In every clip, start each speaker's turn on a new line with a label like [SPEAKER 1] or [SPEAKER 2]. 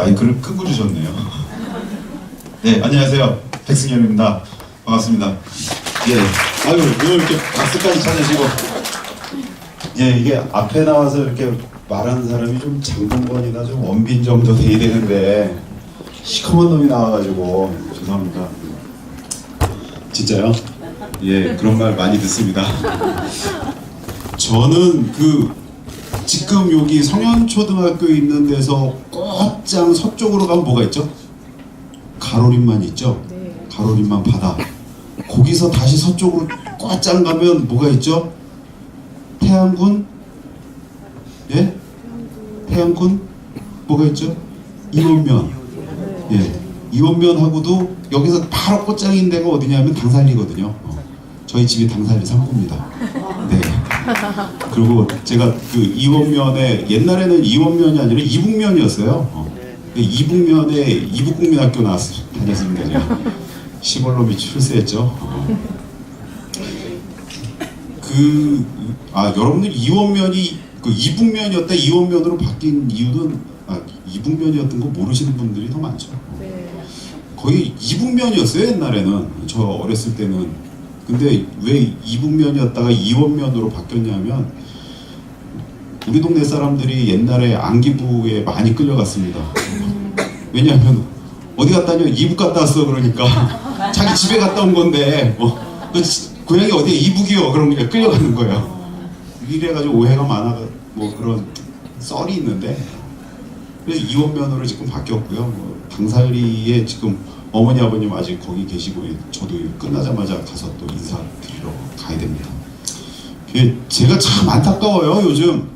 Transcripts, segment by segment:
[SPEAKER 1] 마이크를 끄고 주셨네요. 네, 안녕하세요. 백승현입니다. 반갑습니다. 예, 아유, 왜 이렇게 박수까지 쳐내시고. 예, 이게 앞에 나와서 이렇게 말하는 사람이 좀 장동건이나 좀 원빈 정도 돼야 되는데 시커먼 놈이 나와가지고 죄송합니다. 진짜요? 예, 그런 말 많이 듣습니다. 저는 지금 여기 성현초등학교 있는 데서 곧장 서쪽으로 가면 뭐가 있죠? 가로림만 있죠? 가로림만 바다. 거기서 다시 서쪽으로 곧장 가면 뭐가 있죠? 태안군? 예? 태안군? 뭐가 있죠? 이원면. 예. 이원면하고도 여기서 바로 곧장인 데가 어디냐면 당산리거든요. 저희 집이 당산리 상구입니다. 네. 그리고 제가 이원면에 옛날에는 이원면이 아니라 이북면이었어요. 이북면에 이북국민학교 다녔습니다. 제가 시골놈이 출세했죠. 여러분들 이원면이 이북면이었다 이원면으로 바뀐 이유는 이북면이었던 거 모르시는 분들이 더 많죠. 거의 이북면이었어요 옛날에는. 저 어렸을 때는. 근데 왜 이북면이었다가 이원면으로 바뀌었냐면 우리 동네 사람들이 옛날에 안기부에 많이 끌려갔습니다. 왜냐하면 어디 갔다냐 이북 갔다 왔어 그러니까 자기 집에 갔다 온 건데 고향이 어디에 이북이요 그러니까 끌려가는 거예요. 이래가지고 오해가 많아 그런 썰이 있는데 그래서 이원면으로 지금 바뀌었고요. 당산리에 지금 어머니 아버님 아직 거기 계시고 저도 끝나자마자 가서 또 인사드리러 가야 됩니다. 제가 참 안타까워요 요즘.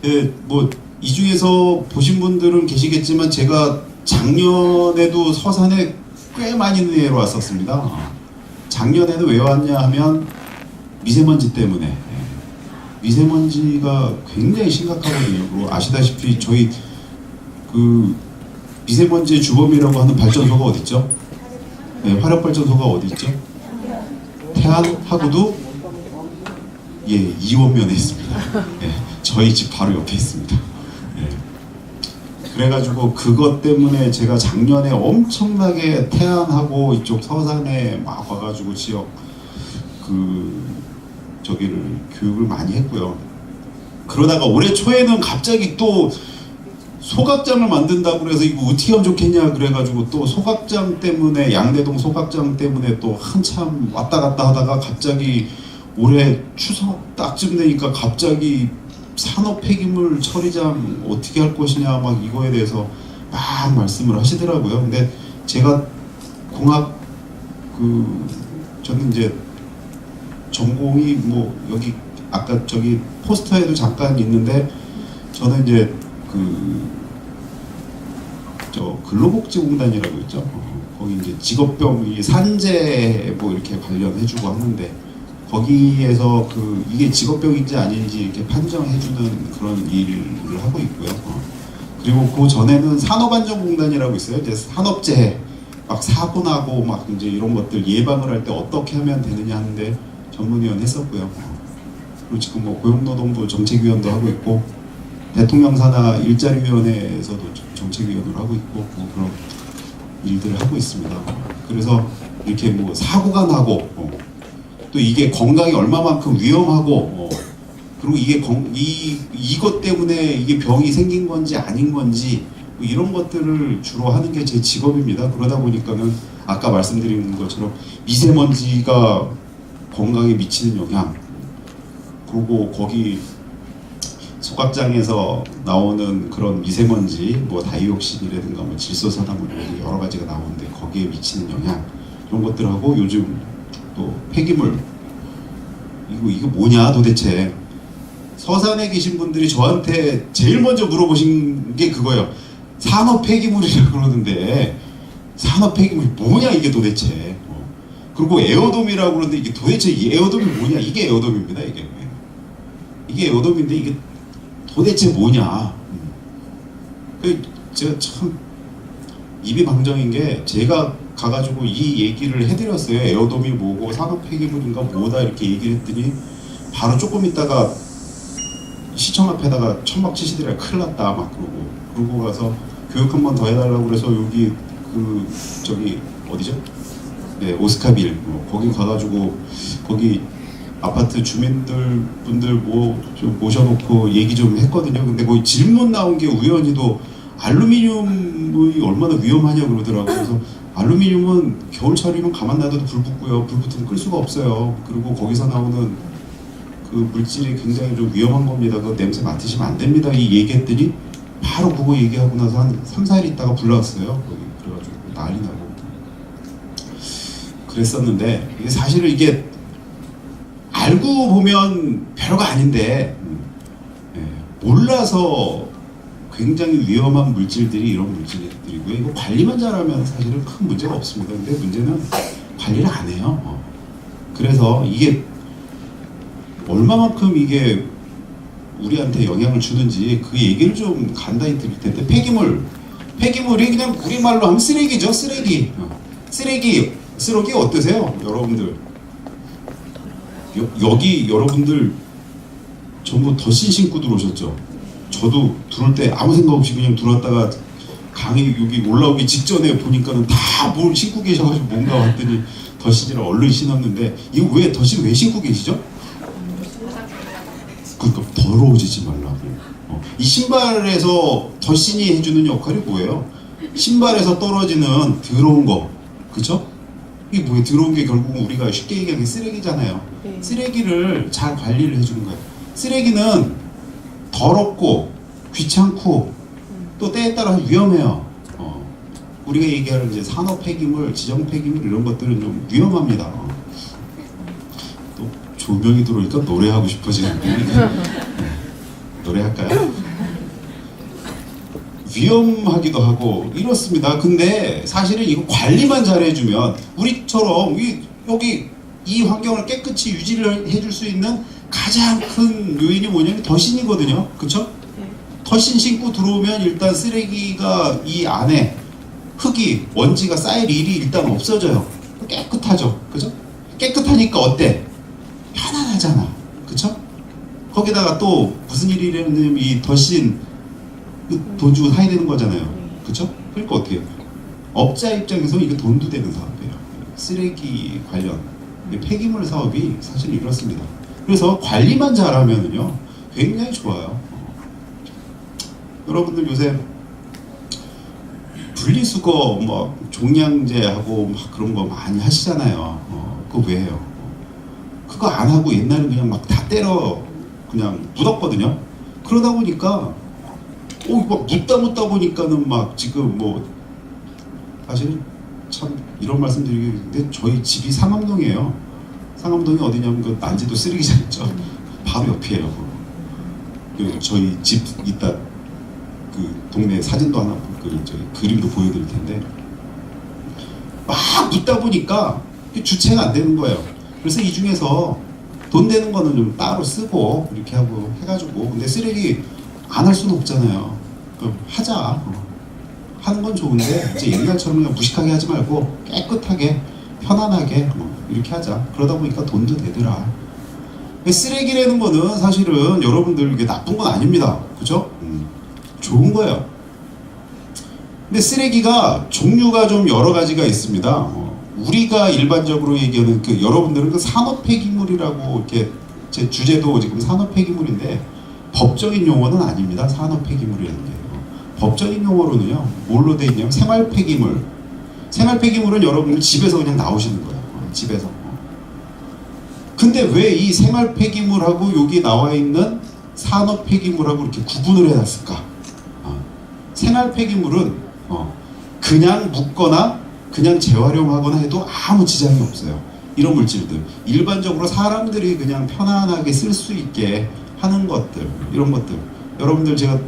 [SPEAKER 1] 이 중에서 보신 분들은 계시겠지만 제가 작년에도 서산에 꽤 많이 내려 왔었습니다. 작년에는 왜 왔냐 하면 미세먼지 때문에. 미세먼지가 굉장히 심각하거든요. 그리고 아시다시피 저희 미세먼지의 주범이라고 하는 발전소가 어디 있죠? 네, 화력발전소가 어디 있죠? 태안하고도 이원면에 있습니다. 저희 집 바로 옆에 있습니다. 그래가지고 그것 때문에 제가 작년에 엄청나게 태안하고 이쪽 서산에 막 와가지고 지역 교육을 많이 했고요. 그러다가 올해 초에는 갑자기 또 소각장을 만든다고 그래서 이거 어떻게 하면 좋겠냐 그래가지고 또 소각장 때문에 양대동 소각장 때문에 또 한참 왔다 갔다 하다가 갑자기 올해 추석 딱쯤 되니까 갑자기 산업 폐기물 처리장 어떻게 할 것이냐 막 이거에 대해서 막 말씀을 하시더라고요. 근데 제가 공학 저는 이제 전공이 여기 아까 저기 포스터에도 잠깐 있는데 저는 이제 근로복지공단이라고 있죠. 거기 이제 직업병 산재 이렇게 관련해주고 하는데 거기에서 이게 직업병인지 아닌지 이렇게 판정해주는 그런 일을 하고 있고요. 그리고 그 전에는 산업안전공단이라고 있어요. 이제 산업재해 막 사고 나고 막 이제 이런 것들 예방을 할 때 어떻게 하면 되느냐 하는데 전문위원 했었고요. 그리고 지금 고용노동부 정책위원도 하고 있고 대통령 산하 일자리위원회에서도 정책위원으로 하고 있고 그런 일들을 하고 있습니다. 그래서 이렇게 사고가 나고 또 이게 건강에 얼마만큼 위험하고 그리고 이것 때문에 이게 병이 생긴 건지 아닌 건지 이런 것들을 주로 하는 게 제 직업입니다. 그러다 보니까는 아까 말씀드린 것처럼 미세먼지가 건강에 미치는 영향 그리고 거기 소각장에서 나오는 그런 미세먼지 다이옥신이라든가 질소산화물 여러 가지가 나오는데 거기에 미치는 영향 이런 것들하고 요즘 또 폐기물 이거 뭐냐 도대체 서산에 계신 분들이 저한테 제일 먼저 물어보신 게 그거예요. 산업 폐기물이라고 그러는데 산업 폐기물이 뭐냐 이게 도대체. 그리고 에어돔이라고 그러는데 이게 도대체 이 에어돔이 뭐냐. 이게 에어돔입니다. 이게 에어돔인데 이게 도대체 뭐냐. 제가 참 입이 방정인 게 제가 가가지고 이 얘기를 해드렸어요. 에어돔이 뭐고 산업 폐기물인가 뭐다 이렇게 얘기를 했더니 바로 조금 있다가 시청 앞에다가 천막 치시더라 큰일 났다 막 그러고 가서 교육 한 번 더 해달라고 그래서 여기 그 저기 어디죠? 네, 오스카빌 거기 가가지고 거기 아파트 주민들 분들 뭐 좀 모셔놓고 얘기 좀 했거든요. 근데 거기 질문 나온 게 우연히도 알루미늄이 얼마나 위험하냐 그러더라고요. 그래서 알루미늄은 겨울철이면 가만 놔둬도 불 붙고요. 불 붙으면 끌 수가 없어요. 그리고 거기서 나오는 그 물질이 굉장히 좀 위험한 겁니다. 그 냄새 맡으시면 안 됩니다. 이 얘기했더니 바로 그거 얘기하고 나서 한 3, 4일 있다가 불러왔어요. 거기 그래가지고 난리 나고 그랬었는데 사실은 이게 알고 보면 별거 아닌데 몰라서 굉장히 위험한 물질들이 이런 물질들이고요. 이거 관리만 잘하면 사실은 큰 문제가 없습니다. 근데 문제는 관리를 안 해요. 그래서 이게 얼마만큼 이게 우리한테 영향을 주는지 그 얘기를 좀 간단히 드릴 텐데 폐기물이 그냥 우리말로 하면 쓰레기죠. 쓰레기 어떠세요? 여러분들 여기 여러분들 전부 덧신 신고 들어오셨죠? 저도 들어올 때 아무 생각 없이 그냥 들어왔다가 강의 여기 올라오기 직전에 보니까는 다 뭘 신고 계셔가지고 뭔가 왔더니 덧신을 얼른 신었는데 이거 왜 덧신 왜 신고 계시죠? 그러니까 더러워지지 말라고. 이 신발에서 덧신이 해주는 역할이 뭐예요? 신발에서 떨어지는 더러운 거, 그쵸? 이게 뭐예요? 더러운 게 결국은 우리가 쉽게 얘기하면 쓰레기잖아요. 쓰레기를 잘 관리를 해주는 거예요. 쓰레기는 더럽고 귀찮고 또 때에 따라서 위험해요. 우리가 얘기하는 이제 산업 폐기물, 지정 폐기물 이런 것들은 좀 위험합니다. 또 조명이 들어오니까 노래하고 싶어지는 노래할까요? 위험하기도 하고 이렇습니다. 근데 사실은 이거 관리만 잘해주면 우리처럼 여기 이 환경을 깨끗이 유지를 해줄 수 있는 가장 큰 요인이 뭐냐면 덧신이거든요. 그쵸? 덧신 신고 들어오면 일단 쓰레기가 이 안에 흙이 먼지가 쌓일 일이 일단 없어져요. 깨끗하죠. 그죠? 깨끗하니까 어때? 편안하잖아. 그쵸? 거기다가 또 무슨 일이냐면 이 덧신 돈 주고 사야 되는 거잖아요. 그쵸? 그러니까 어떻게 해요? 업자 입장에서 이게 돈도 되는 사업이에요. 쓰레기 관련 폐기물 사업이 사실 이렇습니다. 그래서 관리만 잘하면은요 굉장히 좋아요. 여러분들 요새 분리수거 뭐 종량제하고 막 그런 거 많이 하시잖아요. 그거 왜 해요? 그거 안 하고 옛날엔 그냥 막 다 때려 그냥 묻었거든요. 그러다 보니까 막 묻다 보니까는 막 지금 뭐 사실 참 이런 말씀 드리는데 저희 집이 상암동이에요. 상암동이 어디냐면 그 난지도 쓰레기장 있죠. 바로 옆이에요. 저희 집 이따 그 동네 사진도 하나 저기 그림도 보여드릴 텐데 막 묻다 보니까 주체가 안 되는 거예요. 그래서 이 중에서 돈 되는 거는 좀 따로 쓰고 이렇게 하고 해가지고 근데 쓰레기 안 할 수는 없잖아요. 그럼 하자. 하는 건 좋은데 이제 옛날처럼 그냥 무식하게 하지 말고 깨끗하게 편안하게 이렇게 하자. 그러다 보니까 돈도 되더라. 쓰레기라는 거는 사실은 여러분들 이게 나쁜 건 아닙니다. 그죠? 좋은 거예요. 근데 쓰레기가 종류가 좀 여러 가지가 있습니다. 우리가 일반적으로 얘기하는 그 여러분들은 그 산업 폐기물이라고 이렇게 제 주제도 지금 산업 폐기물인데 법적인 용어는 아닙니다. 산업 폐기물이라는 게 법적인 용어로는요 뭘로 돼 있냐면 생활 폐기물. 생활 폐기물은 여러분들 집에서 그냥 나오시는 거예요. 집에서. 근데 왜 이 생활 폐기물하고 여기 나와 있는 산업 폐기물하고 이렇게 구분을 해놨을까? 생활 폐기물은 그냥 묻거나 그냥 재활용하거나 해도 아무 지장이 없어요. 이런 물질들 일반적으로 사람들이 그냥 편안하게 쓸 수 있게 하는 것들 이런 것들 여러분들 제가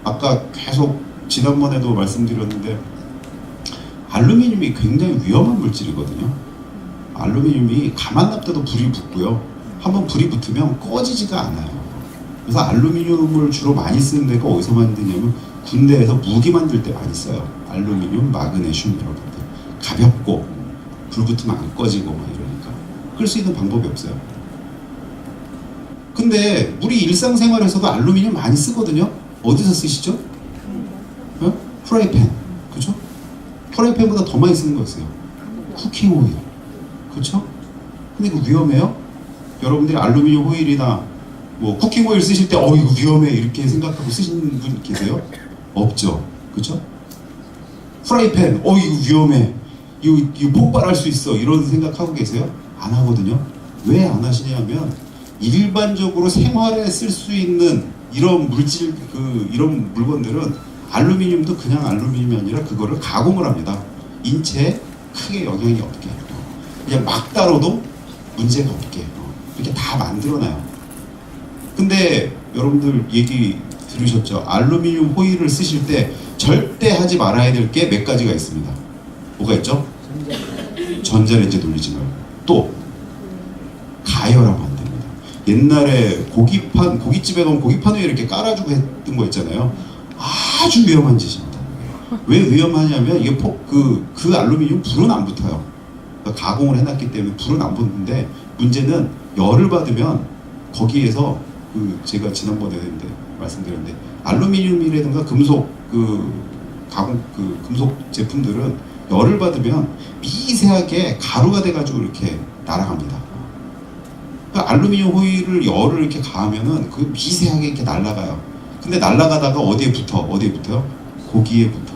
[SPEAKER 1] 아까 계속 지난번에도 말씀드렸는데 알루미늄이 굉장히 위험한 물질이거든요. 알루미늄이 가만 놔둬도 불이 붙고요. 한번 불이 붙으면 꺼지지가 않아요. 그래서 알루미늄을 주로 많이 쓰는 데가 어디서 만드냐면 군대에서 무기 만들 때 많이 써요. 알루미늄, 마그네슘 이런 것들. 가볍고 불 붙으면 안 꺼지고 막 이러니까 끌 수 있는 방법이 없어요. 근데 우리 일상생활에서도 알루미늄 많이 쓰거든요. 어디서 쓰시죠? 프라이팬, 그죠? 프라이팬보다 더 많이 쓰는 거였어요. 쿠킹 오일, 그렇죠? 근데 이거 위험해요? 여러분들이 알루미늄 호일이나 뭐 쿠킹 오일 쓰실 때 이거 위험해 이렇게 생각하고 쓰시는 분 계세요? 없죠, 그렇죠? 프라이팬, 이거 위험해, 이거 폭발할 수 있어 이런 생각하고 계세요? 안 하거든요. 왜 안 하시냐면 일반적으로 생활에 쓸 수 있는 이런 물질, 이런 물건들은 알루미늄도 그냥 알루미늄이 아니라 그거를 가공을 합니다. 인체에 크게 영향이 없게, 그냥 막 다뤄도 문제가 없게 이렇게 다 만들어놔요. 근데 여러분들 얘기 들으셨죠? 알루미늄 호일을 쓰실 때 절대 하지 말아야 될 게 몇 가지가 있습니다. 뭐가 있죠? 전자레인지 돌리지 말고, 또 가열하면 안 됩니다. 옛날에 고깃집에 가면 고기판 위에 이렇게 깔아주고 했던 거 있잖아요. 아주 위험한 짓입니다. 왜 위험하냐면 이게 그 알루미늄 불은 안 붙어요. 그러니까 가공을 해놨기 때문에 불은 안 붙는데, 문제는 열을 받으면 거기에서 제가 지난번에 말씀드렸는데 알루미늄이라든가 금속 가공 금속 제품들은 열을 받으면 미세하게 가루가 돼가지고 이렇게 날아갑니다. 그러니까 알루미늄 호일을 열을 이렇게 가하면은 미세하게 이렇게 날아가요. 근데 날아가다가 어디에 붙어요? 고기에 붙어.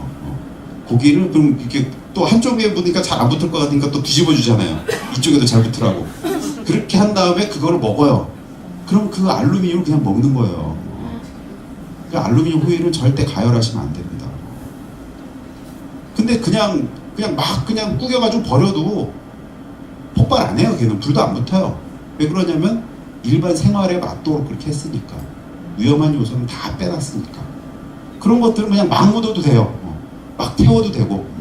[SPEAKER 1] 고기를 그럼 이렇게 또 한쪽에 붙으니까 잘 안 붙을 것 같으니까 또 뒤집어 주잖아요. 이쪽에도 잘 붙으라고. 그렇게 한 다음에 그거를 먹어요. 그럼 그 알루미늄을 그냥 먹는 거예요. 그러니까 알루미늄 호일은 절대 가열하시면 안 됩니다. 근데 그냥 구겨가지고 버려도 폭발 안 해요. 걔는 불도 안 붙어요. 왜 그러냐면 일반 생활에 맞도록 그렇게 했으니까. 위험한 요소는 다 빼놨으니까. 그런 것들은 그냥 막 묻어도 돼요. 막 태워도 되고.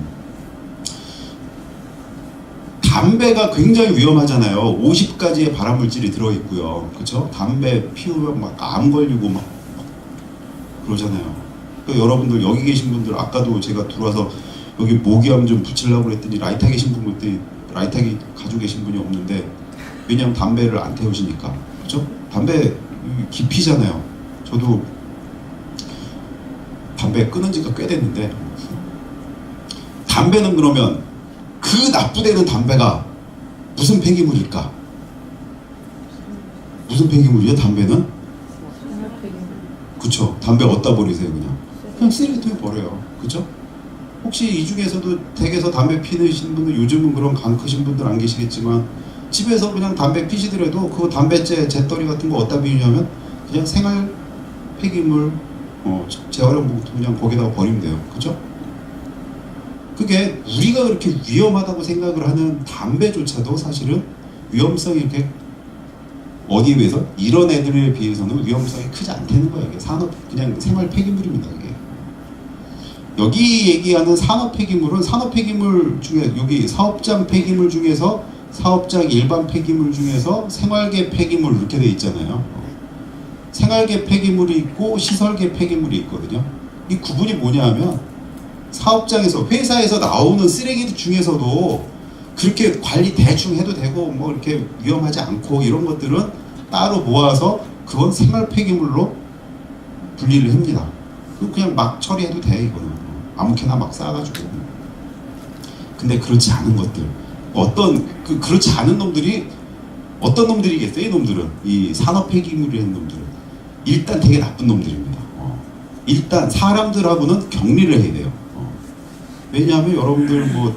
[SPEAKER 1] 담배가 굉장히 위험하잖아요. 50가지의 발암물질이 들어있고요. 그렇죠? 담배 피우면 막 암 걸리고 막 그러잖아요. 그러니까 여러분들 여기 계신 분들, 아까도 제가 들어와서 여기 모기암 좀 붙이려고 그랬더니 라이터 계신 분들이 라이터기 가지고 계신 분이 없는데, 왜냐면 담배를 안 태우시니까. 그렇죠? 담배 기피잖아요. 저도 담배 끊은 지가 꽤 됐는데, 담배는 그러면 그 납부되는 담배가 무슨 폐기물일까? 무슨 폐기물이에요? 담배는? 그쵸? 담배 어디다 버리세요? 그냥 쓰레기통에 버려요. 그쵸? 혹시 이 중에서도 댁에서 담배 피우시는 분들, 요즘은 그런 간 크신 분들 안 계시겠지만 집에서 그냥 담배 피시더라도 그 담배째 재떨이 같은 거 어디다 비우냐면 그냥 생활 폐기물 재활용 봉투 그냥 거기다가 버리면 돼요. 그죠? 그게 우리가 그렇게 위험하다고 생각을 하는 담배조차도 사실은 위험성이 이렇게 어디에 비해서 이런 애들에 비해서는 위험성이 크지 않다는 거예요. 이게 그냥 생활 폐기물입니다. 이게. 여기 얘기하는 산업 폐기물은 산업 폐기물 중에, 여기 사업장 폐기물 중에서 사업장 일반 폐기물 중에서 생활계 폐기물 이렇게 돼 있잖아요. 생활계 폐기물이 있고 시설계 폐기물이 있거든요. 이 구분이 뭐냐 하면, 사업장에서 회사에서 나오는 쓰레기 중에서도 그렇게 관리 대충 해도 되고 뭐 이렇게 위험하지 않고 이런 것들은 따로 모아서 그건 생활 폐기물로 분리를 합니다. 그냥 막 처리해도 돼. 이거는 아무렇게나 막 쌓아가지고. 근데 그렇지 않은 것들, 그렇지 않은 놈들이 어떤 놈들이겠어요? 이 놈들은, 이 산업 폐기물이라는 놈들은 일단 되게 나쁜 놈들입니다. 일단 사람들하고는 격리를 해야 돼요. 왜냐하면 여러분들 뭐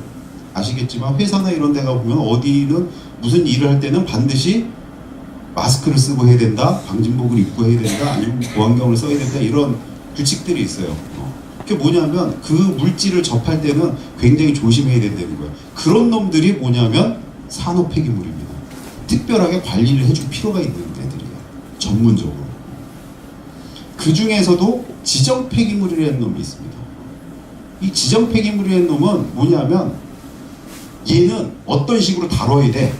[SPEAKER 1] 아시겠지만 회사나 이런 데가 보면 어디는 무슨 일을 할 때는 반드시 마스크를 쓰고 해야 된다, 방진복을 입고 해야 된다, 아니면 보안경을 써야 된다, 이런 규칙들이 있어요. 그게 뭐냐면 그 물질을 접할 때는 굉장히 조심해야 된다는 거예요. 그런 놈들이 뭐냐면 산업 폐기물입니다. 특별하게 관리를 해줄 필요가 있는 애들이에요. 전문적으로. 그 중에서도 지정 폐기물이라는 놈이 있습니다. 이 지정 폐기물이라는 놈은 뭐냐면 얘는 어떤 식으로 다뤄야 돼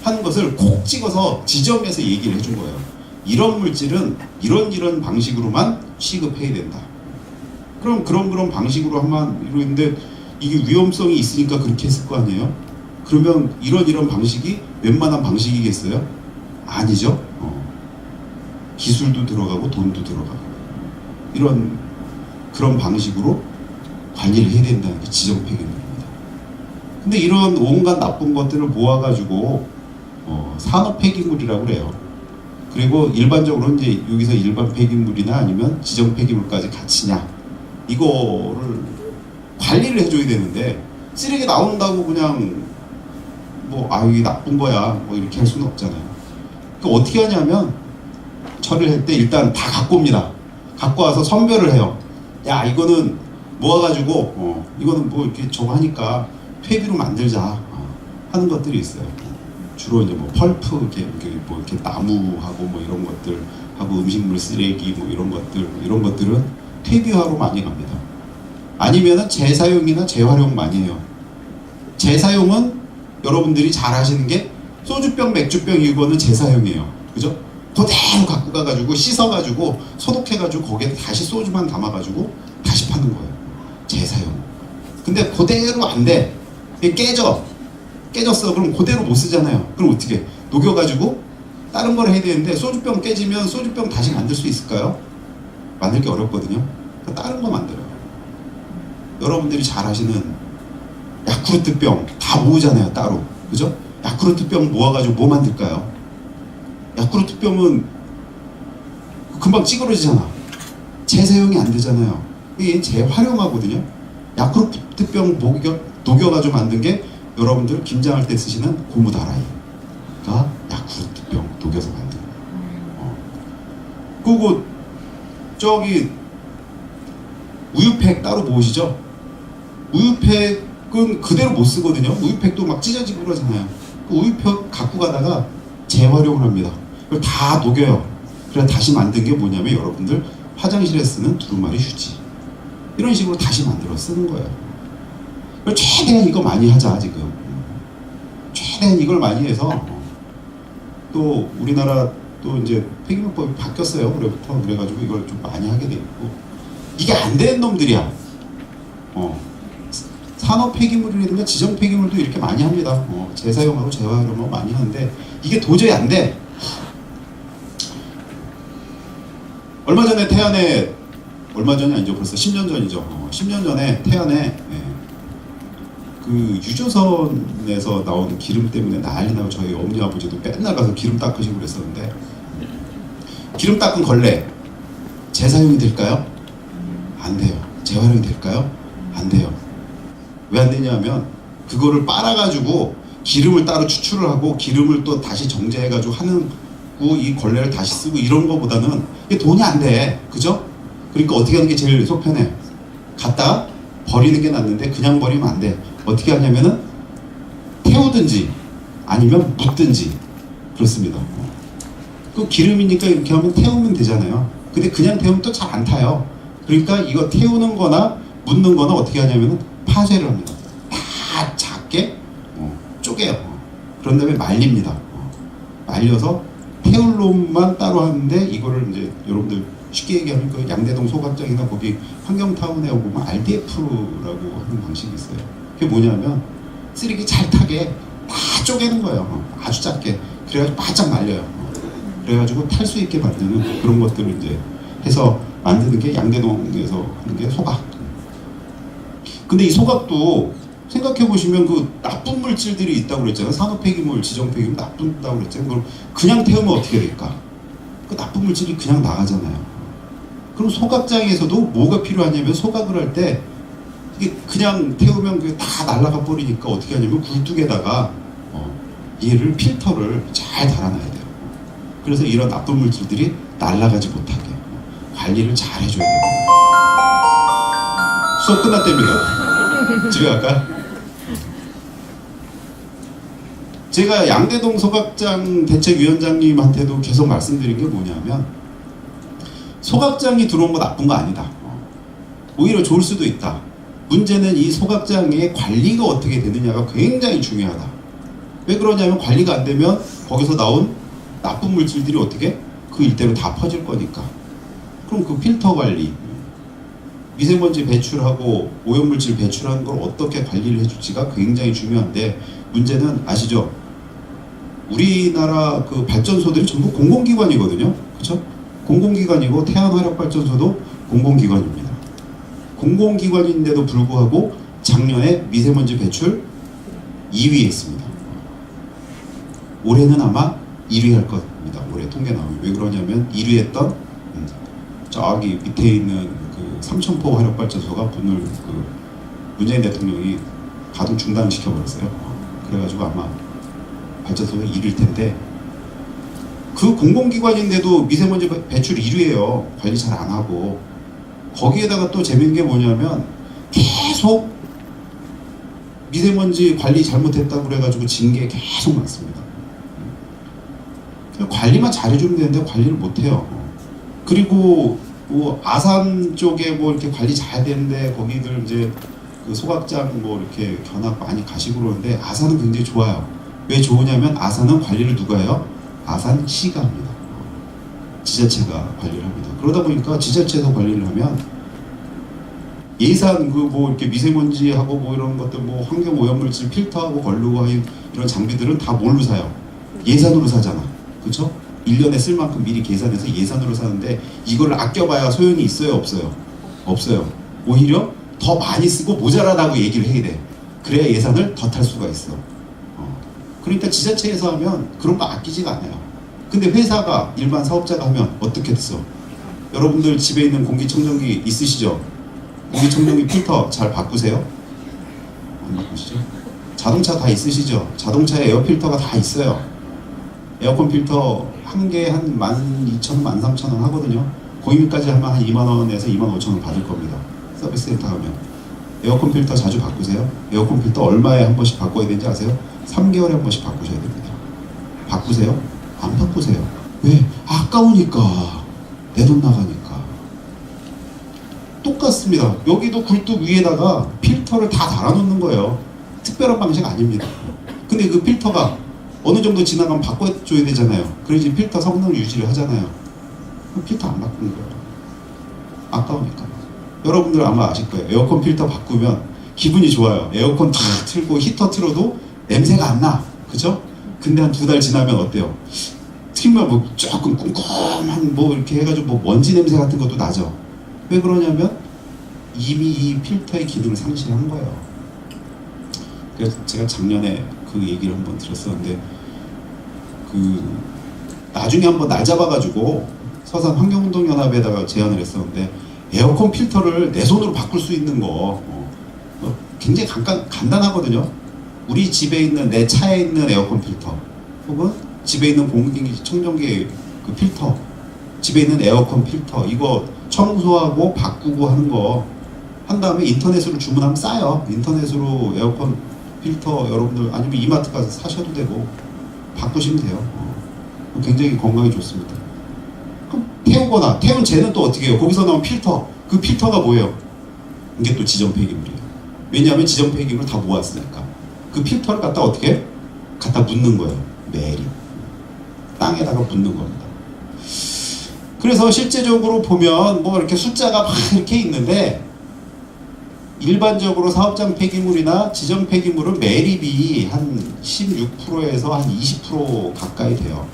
[SPEAKER 1] 하는 것을 콕 찍어서 지정해서 얘기를 해준 거예요. 이런 물질은 이런 방식으로만 취급해야 된다. 그럼 그런 방식으로 하면 이러는데 이게 위험성이 있으니까 그렇게 했을 거 아니에요? 그러면 이런 방식이 웬만한 방식이겠어요? 아니죠. 기술도 들어가고 돈도 들어가고 그런 방식으로 관리를 해야 된다는 게 지정 폐기물입니다. 근데 이런 온갖 나쁜 것들을 모아가지고 산업 폐기물이라고 그래요. 그리고 일반적으로 이제 여기서 일반 폐기물이나 아니면 지정 폐기물까지 같이냐, 이거를 관리를 해줘야 되는데 쓰레기 나온다고 그냥 이게 나쁜 거야 이렇게 할 수는 없잖아요. 그러니까 어떻게 하냐면 처리를 할 때 일단 다 갖고 옵니다. 갖고 와서 선별을 해요. 야, 이거는 모아가지고 이거는 이렇게 저거 하니까 폐비로 만들자 하는 것들이 있어요. 주로 이제 펄프 이렇게 나무하고 이런 것들 하고 음식물 쓰레기 이런 것들은 폐비화로 많이 갑니다. 아니면은 재사용이나 재활용 많이 해요. 재사용은 여러분들이 잘 아시는 게 소주병, 맥주병, 이거는 재사용이에요. 그죠? 그대로 갖고 가가지고 씻어가지고 소독해가지고 거기에 다시 소주만 담아가지고 다시 파는 거예요. 재사용. 근데 그대로 안 돼. 깨졌어. 그럼 그대로 못 쓰잖아요. 그럼 어떻게? 녹여가지고 다른 걸 해야 되는데 소주병 깨지면 소주병 다시 만들 수 있을까요? 만들기 어렵거든요. 다른 거 만들어요. 여러분들이 잘 아시는 야쿠르트병 다 모으잖아요. 따로. 그죠? 야쿠르트병 모아가지고 뭐 만들까요? 야쿠르트병은 금방 찌그러지잖아. 재사용이 안 되잖아요. 이게 재활용하거든요. 야쿠르트병 녹여가지고 만든 게 여러분들 김장할 때 쓰시는 고무다라이가 야쿠르트병 녹여서 만든 거예요. 그리고 저기 우유팩 따로 모으시죠? 우유팩은 그대로 못 쓰거든요. 우유팩도 막 찢어지고 그러잖아요. 그 우유팩 갖고 가다가 재활용을 합니다. 그걸 다 녹여요. 그래서 다시 만든 게 뭐냐면 여러분들 화장실에 쓰는 두루마리 휴지, 이런 식으로 다시 만들어 쓰는 거예요. 최대한 이거 많이 하자. 지금 최대한 이걸 많이 해서 또 우리나라 또 이제 폐기물법이 바뀌었어요. 그래가지고 이걸 좀 많이 하게 돼 있고, 이게 안 되는 놈들이야. 산업 폐기물이라든가 지정 폐기물도 이렇게 많이 합니다. 재사용하고 재활용하고 많이 하는데 이게 도저히 안 돼. 얼마 전이 아니죠. 벌써 10년 전이죠. 10년 전에 태안에 그 유조선에서 나오는 기름 때문에 난리 나고 저희 어머니 아버지도 맨날 가서 기름 닦으시고 그랬었는데, 기름 닦은 걸레 재사용이 될까요? 안 돼요. 재활용이 될까요? 안 돼요. 왜 안 되냐면 그거를 빨아가지고 기름을 따로 추출을 하고 기름을 또 다시 정제해가지고 하는 이 걸레를 다시 쓰고 이런 거보다는 이게 돈이 안 돼. 그죠? 그러니까 어떻게 하는 게 제일 속 편해? 갖다 버리는 게 낫는데 그냥 버리면 안 돼. 어떻게 하냐면은 태우든지 아니면 묻든지 그렇습니다. 그 기름이니까 이렇게 하면 태우면 되잖아요. 근데 그냥 태우면 또 잘 안 타요. 그러니까 이거 태우는 거나 묻는 거나 어떻게 하냐면은 파쇄를 합니다. 다 작게 쪼개요. 그런 다음에 말립니다. 말려서 태울 놈만 따로 하는데, 이거를 이제 여러분들 쉽게 얘기하면 그 양대동 소각장이나 거기 환경타운에 보면 RDF라고 하는 방식이 있어요. 그게 뭐냐면 쓰레기 잘 타게 다 쪼개는 거예요. 아주 작게. 그래가지고 바짝 말려요. 그래가지고 탈 수 있게 만드는 그런 것들을 이제 해서 만드는 게 양대동에서 하는 게 소각. 근데 이 소각도 생각해 보시면 그 나쁜 물질들이 있다고 그랬잖아요. 산업 폐기물, 지정 폐기물 나쁜다고 그랬잖아요. 그걸 그냥 태우면 어떻게 될까? 그 나쁜 물질이 그냥 나가잖아요. 그럼 소각장에서도 뭐가 필요하냐면, 소각을 할 때 이게 그냥 태우면 그게 다 날아가 버리니까 어떻게 하냐면 굴뚝에다가 얘를 필터를 잘 달아놔야 돼요. 그래서 이런 나쁜 물질들이 날아가지 못하게 관리를 잘 해줘야 됩니다. 수업 끝났답니다. 집에 갈까? 제가 양대동 소각장 대책위원장님한테도 계속 말씀드린 게 뭐냐면, 소각장이 들어온 거 나쁜 거 아니다. 오히려 좋을 수도 있다. 문제는 이 소각장의 관리가 어떻게 되느냐가 굉장히 중요하다. 왜 그러냐면 관리가 안 되면 거기서 나온 나쁜 물질들이 어떻게 그 일대로 다 퍼질 거니까. 그럼 그 필터 관리, 미세먼지 배출하고 오염물질 배출하는 걸 어떻게 관리를 해줄지가 굉장히 중요한데, 문제는 아시죠? 우리나라 그 발전소들이 전부 공공기관이거든요. 그렇죠? 공공기관이고 태안화력발전소도 공공기관입니다. 공공기관인데도 불구하고 작년에 미세먼지 배출 2위 했습니다. 올해는 아마 1위 할 겁니다. 올해 통계 나오면. 왜 그러냐면 1위 했던 저기 밑에 있는 그 삼천포 화력발전소가 분을 문재인 대통령이 가동 중단을 시켜버렸어요. 그래가지고 아마 발전소가 1위일 텐데, 그 공공기관인데도 미세먼지 배출 1위예요. 관리 잘 안 하고. 거기에다가 또 재밌는 게 뭐냐면 계속 미세먼지 관리 잘못했다고 그래가지고 징계 계속 많습니다. 관리만 잘해주면 되는데 관리를 못해요. 그리고 뭐 아산 쪽에 뭐 이렇게 관리 잘 되는데 거기들 이제 그 소각장 뭐 이렇게 견학 많이 가시고 그러는데 아산은 굉장히 좋아요. 왜 좋으냐면 아산은 관리를 누가 해요? 아산시가 합니다. 지자체가 관리를 합니다. 그러다 보니까 지자체에서 관리를 하면 예산 그 뭐 이렇게 미세먼지하고 뭐 이런 것들 뭐 환경 오염물질 필터하고 걸르고 하는 이런 장비들은 다 뭘로 사요? 예산으로 사잖아. 그렇죠? 1년에 쓸 만큼 미리 계산해서 예산으로 사는데 이걸 아껴봐야 소용이 있어요? 없어요? 없어요. 오히려 더 많이 쓰고 모자라다고 얘기를 해야 돼. 그래야 예산을 더 탈 수가 있어. 그러니까 지자체에서 하면 그런 거 아끼지가 않아요. 근데 회사가 일반 사업자가 하면 어떻게 됐어? 여러분들 집에 있는 공기청정기 있으시죠? 공기청정기 필터 잘 바꾸세요? 안 바꾸시죠? 자동차 다 있으시죠? 자동차에 에어 필터가 다 있어요. 에어컨 필터 한 개에 한 12,000원, 13,000원 하거든요. 고객님까지 하면 한 2만원에서 25,000원 받을 겁니다. 서비스 센터 가면. 에어컨 필터 자주 바꾸세요? 에어컨 필터 얼마에 한 번씩 바꿔야 되는지 아세요? 3개월에 한 번씩 바꾸셔야 됩니다. 바꾸세요? 안 바꾸세요. 왜? 아까우니까. 내 돈 나가니까. 똑같습니다. 여기도 굴뚝 위에다가 필터를 다 달아놓는 거예요. 특별한 방식 아닙니다. 근데 그 필터가 어느 정도 지나가면 바꿔줘야 되잖아요. 그래야지 필터 성능 유지를 하잖아요. 그럼 필터 안 바꾸는 거예요. 아까우니까. 여러분들 아마 아실 거예요. 에어컨 필터 바꾸면 기분이 좋아요. 에어컨 다 틀고 히터 틀어도 냄새가 안 나. 그죠? 근데 한 2달 지나면 어때요? 틀면 뭐 조금 쿰쿰한 뭐 이렇게 해가지고 뭐 먼지 냄새 같은 것도 나죠. 왜 그러냐면 이미 이 필터의 기능을 상실한 거예요. 그래서 제가 작년에 그 얘기를 한번 들었었는데, 나중에 한번 날 잡아가지고 서산 환경운동연합에다가 제안을 했었는데, 에어컨 필터를 내 손으로 바꿀 수 있는 거 굉장히 간단하거든요. 우리 집에 있는 내 차에 있는 에어컨 필터, 혹은 집에 있는 공기청정기 그 필터, 집에 있는 에어컨 필터, 이거 청소하고 바꾸고 하는 거 한 다음에 인터넷으로 주문하면 싸요. 인터넷으로 에어컨 필터 여러분들 아니면 이마트 가서 사셔도 되고 바꾸시면 돼요. 굉장히 건강에 좋습니다. 그럼 태우거나, 태운 쟤는 또 어떻게 해요? 거기서 나온 필터, 그 필터가 뭐예요? 이게 또 지정 폐기물이에요. 왜냐하면 지정 폐기물을 다 모았으니까. 그 필터를 갖다 어떻게 해? 갖다 묻는 거예요. 매일 땅에다가 묻는 겁니다. 그래서 실제적으로 보면 뭐 이렇게 숫자가 막 이렇게 있는데, 일반적으로 사업장 폐기물이나 지정 폐기물은 매립이 한 16%에서 한 20% 가까이 돼요.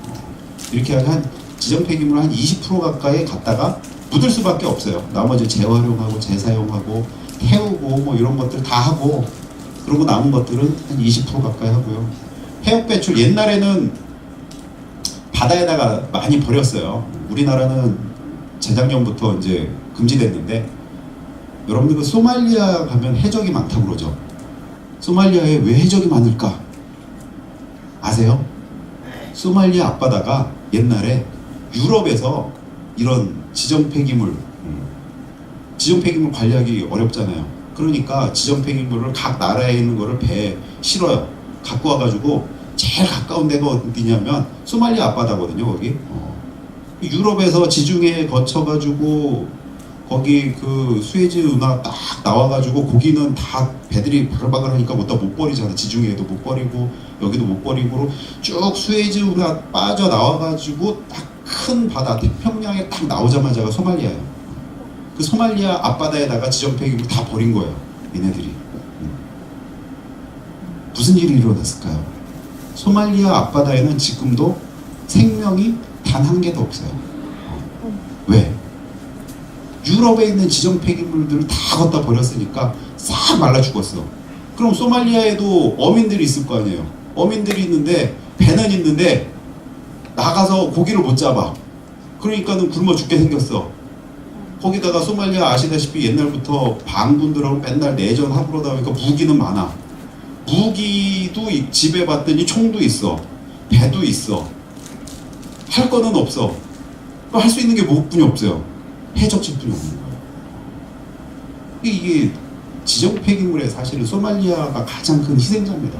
[SPEAKER 1] 이렇게 한 지정 폐기물 한 20% 가까이 갖다가 묻을 수밖에 없어요. 나머지 재활용하고 재사용하고 태우고 뭐 이런 것들 다 하고, 그리고 남은 것들은 한 20% 가까이 하고요. 해역 배출 옛날에는 바다에다가 많이 버렸어요. 우리나라는 재작년부터 이제 금지됐는데, 여러분들 그 소말리아 가면 해적이 많다고 그러죠. 소말리아에 왜 해적이 많을까? 아세요? 소말리아 앞바다가 옛날에 유럽에서 이런 지정 폐기물 관리하기 어렵잖아요. 그러니까 지정 폐기물을 각 나라에 있는 거를 배에 실어요. 갖고 와가지고 제일 가까운 데가 어디냐면 소말리아 앞바다거든요. 거기 유럽에서 지중해 거쳐가지고 거기 그 수에즈 운하 딱 나와가지고 고기는 다 배들이 바글바글 하니까 못 버리잖아. 지중해에도 못 버리고 여기도 못 버리고 쭉 수에즈 운하 빠져 나와가지고 딱 큰 바다 태평양에 딱 나오자마자가 소말리아예요. 그 소말리아 앞바다에다가 지정 폐기물 다 버린 거예요. 얘네들이. 무슨 일이 일어났을까요? 소말리아 앞바다에는 지금도 생명이 단 한 개도 없어요. 왜? 유럽에 있는 지정 폐기물들을 다 갖다 버렸으니까 싹 말라 죽었어. 그럼 소말리아에도 어민들이 있을 거 아니에요. 어민들이 있는데 배는 있는데 나가서 고기를 못 잡아. 그러니까는 굶어 죽게 생겼어. 거기다가 소말리아 아시다시피 옛날부터 반군들하고 맨날 내전하고 그러다 보니까 무기는 많아. 무기도 지배받더니 총도 있어. 배도 있어. 할 거는 없어. 할 수 있는 게 뭐뿐이 없어요. 해적지뿐이 없는 거예요. 이게 지정 폐기물에 사실은 소말리아가 가장 큰 희생자입니다.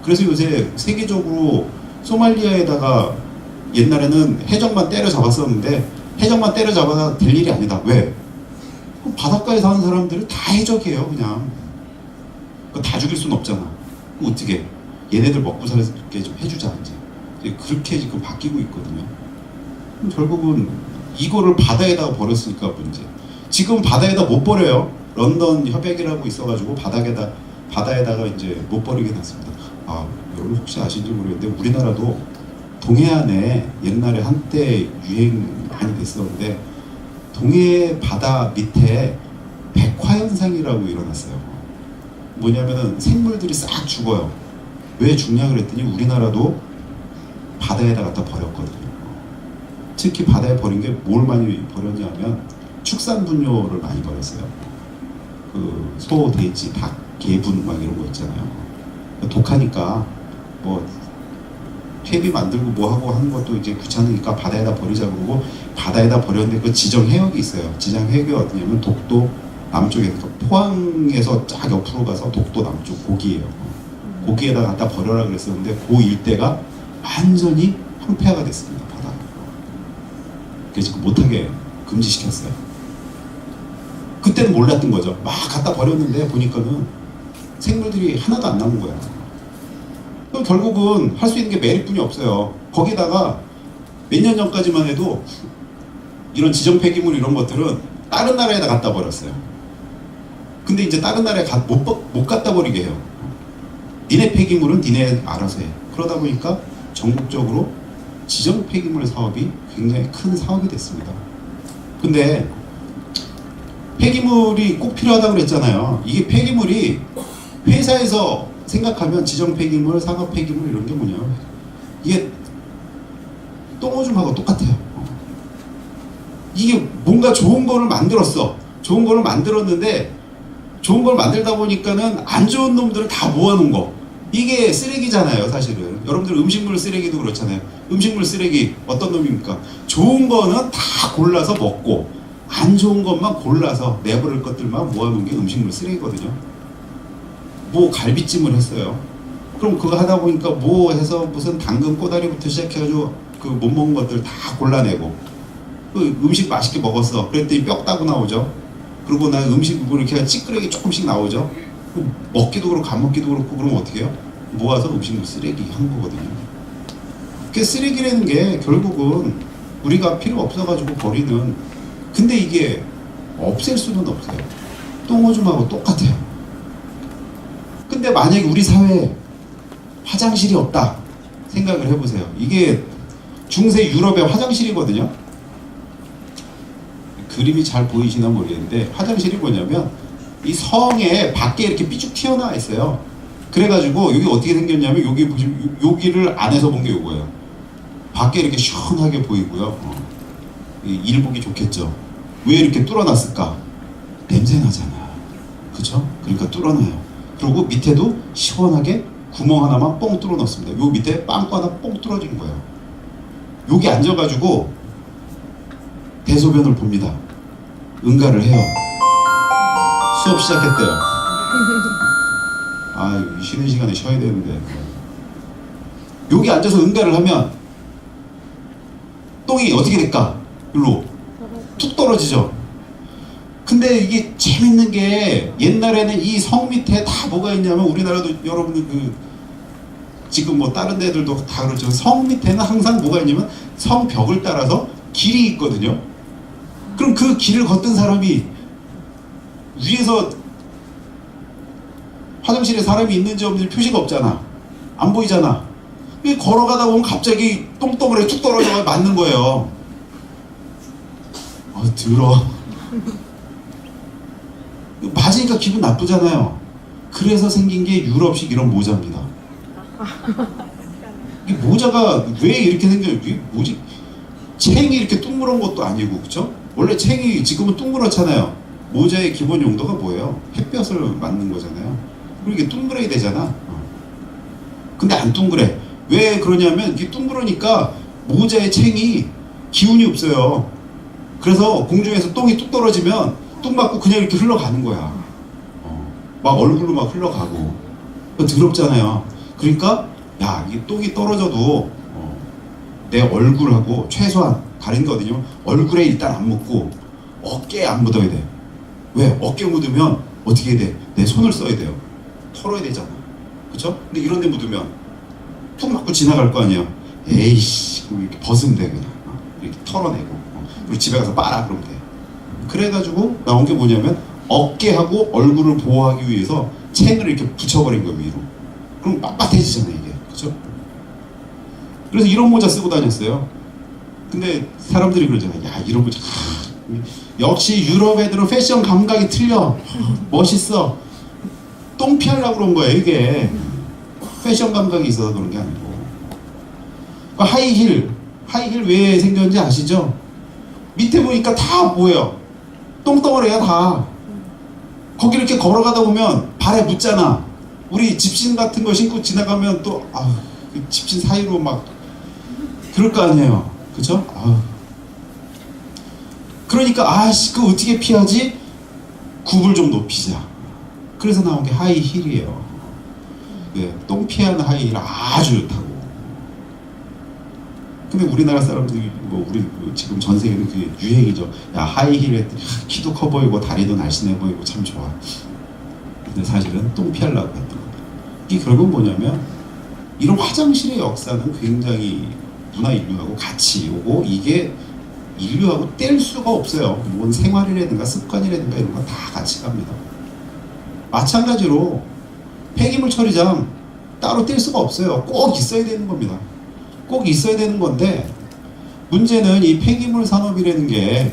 [SPEAKER 1] 그래서 요새 세계적으로 소말리아에다가 옛날에는 해적만 때려잡았었는데 해적만 때려잡아야 될 일이 아니다. 왜? 바닷가에 사는 사람들은 다 해적이에요. 그냥 다 죽일 수는 없잖아. 어떻게 얘네들 먹고 살게 좀 해주자. 이제 그렇게 지금 바뀌고 있거든요. 결국은 이거를 바다에다가 버렸으니까 문제. 지금 바다에다 못 버려요. 런던 협약이라고 있어가지고 바다에다가 이제 못 버리게 됐습니다. 아, 여러분 혹시 아신지 모르겠는데 우리나라도 동해안에 옛날에 한때 유행 많이 됐었는데 동해 바다 밑에 백화현상이라고 일어났어요. 뭐냐면은 생물들이 싹 죽어요. 왜 죽냐 그랬더니 우리나라도 바다에다 갖다 버렸거든요. 특히 바다에 버린 게 뭘 많이 버렸냐면 축산분뇨를 많이 버렸어요. 그 소, 돼지, 닭, 개분 막 이런 거 있잖아요. 독하니까 뭐 퇴비 만들고 뭐 하고 하는 것도 이제 귀찮으니까 바다에다 버리자 그러고 바다에다 버렸는데 그 지정 해역이 있어요. 지정 해역이 어디냐면 독도 남쪽에, 그러니까 포항에서 쫙 옆으로 가서 독도 남쪽 고기예요. 고기에다 갖다 버려라 그랬었는데 그 일대가 완전히 황폐화가 됐습니다. 바다. 그래서 못하게 금지시켰어요. 그때는 몰랐던 거죠. 막 갖다 버렸는데 보니까는 생물들이 하나도 안 남은 거야. 그럼 결국은 할 수 있는 게 매립뿐이 없어요. 거기다가 몇 년 전까지만 해도 이런 지정 폐기물 이런 것들은 다른 나라에다 갖다 버렸어요. 근데 이제 다른 나라에 못 갖다 버리게 해요. 니네 폐기물은 니네 알아서 해. 그러다 보니까 전국적으로 지정 폐기물 사업이 굉장히 큰 사업이 됐습니다. 근데 폐기물이 꼭 필요하다고 그랬잖아요. 이게 폐기물이 회사에서 생각하면 지정 폐기물, 상업 폐기물 이런 게 뭐냐면 이게 똥오줌하고 똑같아요. 이게 뭔가 좋은 거를 만들었어. 좋은 거를 만들었는데 좋은 걸 만들다 보니까는 안 좋은 놈들을 다 모아놓은 거. 이게 쓰레기잖아요, 사실은. 여러분들 음식물 쓰레기도 그렇잖아요. 음식물 쓰레기 어떤 놈입니까? 좋은 거는 다 골라서 먹고 안 좋은 것만 골라서 내버릴 것들만 모아놓은 게 음식물 쓰레기거든요. 뭐 갈비찜을 했어요. 그럼 그거 하다 보니까 뭐 해서 무슨 당근 꼬다리부터 시작해가지고 그 못 먹은 것들 다 골라내고 그 음식 맛있게 먹었어. 그랬더니 뼈 따고 나오죠. 그리고 나 음식 뭐 이렇게 찌끄레기 조금씩 나오죠. 먹기도 그렇고 안 먹기도 그렇고 그러면 어떻게 해요? 모아서 음식물 쓰레기 한 거거든요. 그 쓰레기라는 게 결국은 우리가 필요 없어가지고 버리는, 근데 이게 없앨 수는 없어요. 똥오줌하고 똑같아요. 근데 만약에 우리 사회에 화장실이 없다 생각을 해보세요. 이게 중세 유럽의 화장실이거든요. 그림이 잘 보이시나 모르겠는데 화장실이 뭐냐면 이 성에 밖에 이렇게 삐죽 튀어나와 있어요. 그래가지고 여기 어떻게 생겼냐면 여기 보시면 여기를 안에서 본 게 이거예요. 밖에 이렇게 시원하게 보이고요. 일 보기 좋겠죠. 왜 이렇게 뚫어놨을까? 냄새 나잖아. 그쵸? 그러니까 뚫어놔요. 그리고 밑에도 시원하게 구멍 하나만 뻥 뚫어 넣습니다. 요 밑에 빵꾸 하나 뻥 뚫어진 거예요. 여기 앉아가지고 대소변을 봅니다. 응가를 해요. 수업 시작했대요. 아, 쉬는 시간에 쉬어야 되는데. 여기 앉아서 응가를 하면 똥이 어떻게 될까? 일로 툭 떨어지죠. 근데 이게 재밌는 게 옛날에는 이 성 밑에 다 뭐가 있냐면 우리나라도 여러분들 그 지금 뭐 다른 데들도 다 그렇죠. 성 밑에는 항상 뭐가 있냐면 성 벽을 따라서 길이 있거든요. 그럼 그 길을 걷던 사람이 위에서 화장실에 사람이 있는지 없는지 표시가 없잖아. 안 보이잖아. 걸어가다 보면 갑자기 똥덩어리에 툭 떨어져서 맞는 거예요. 더러. 맞으니까 기분 나쁘잖아요. 그래서 생긴 게 유럽식 이런 모자입니다. 이 모자가 왜 이렇게 생겨요? 이게 뭐지? 챙이 이렇게 둥그런 것도 아니고, 그쵸? 원래 챙이 지금은 둥그렇잖아요. 모자의 기본 용도가 뭐예요? 햇볕을 맞는 거잖아요. 그리고 이게 둥그레야 되잖아. 근데 안 둥그래. 왜 그러냐면 이게 둥그러니까 모자의 챙이 기운이 없어요. 그래서 공중에서 똥이 뚝 떨어지면 똥 맞고 그냥 이렇게 흘러가는 거야. 막 얼굴로 막 흘러가고. 더럽잖아요. 그러니까 야, 이 똥이 떨어져도 내 얼굴하고 최소한 가린거든요. 얼굴에 일단 안 묻고 어깨에 안 묻어야 돼. 왜? 어깨에 묻으면 어떻게 해야 돼? 내 손을 써야 돼요. 털어야 되잖아. 그쵸? 근데 이런 데 묻으면 툭 맞고 지나갈 거 아니에요. 에이씨, 그럼 이렇게 벗으면 돼. 그냥 이렇게 털어내고 그리고 집에 가서 빨아 그러면 돼. 그래가지고 나온 게 뭐냐면 어깨하고 얼굴을 보호하기 위해서 챙을 이렇게 붙여버린 거예요, 위로. 그럼 빳빳해지잖아요, 이게. 그쵸? 그래서 이런 모자 쓰고 다녔어요. 근데 사람들이 그러잖아요. 야, 이런 모자. 역시 유럽 애들은 패션 감각이 틀려. 멋있어. 똥 피하려고 그런 거예요, 이게. 패션 감각이 있어서 그런 게 아니고. 그러니까 하이힐 왜 생겼는지 아시죠? 밑에 보니까 다 뭐예요? 똥덩어리야, 다. 거기 이렇게 걸어가다 보면 발에 묻잖아. 우리 집신 같은 거 신고 지나가면 또, 집신 사이로 막, 그럴 거 아니에요. 그쵸? 그러니까, 그거 어떻게 피하지? 굽을 좀 높이자. 그래서 나온 게 하이힐이에요. 예, 똥 피하는 하이힐 아주 좋다고. 근데 우리나라 사람들이 우리 지금 전 세계는 그게 유행이죠. 야, 하이힐 했더니 키도 커 보이고 다리도 날씬해 보이고 참 좋아. 근데 사실은 똥 피하려고 했던 겁니다. 이게 결국은 뭐냐면 이런 화장실의 역사는 굉장히 문화 인류하고 같이 오고 이게 인류하고 뗄 수가 없어요. 뭔 생활이라든가 습관이라든가 이런 거 다 같이 갑니다. 마찬가지로 폐기물 처리장 따로 뗄 수가 없어요. 꼭 있어야 되는 겁니다. 꼭 있어야 되는 건데 문제는 이 폐기물 산업이라는 게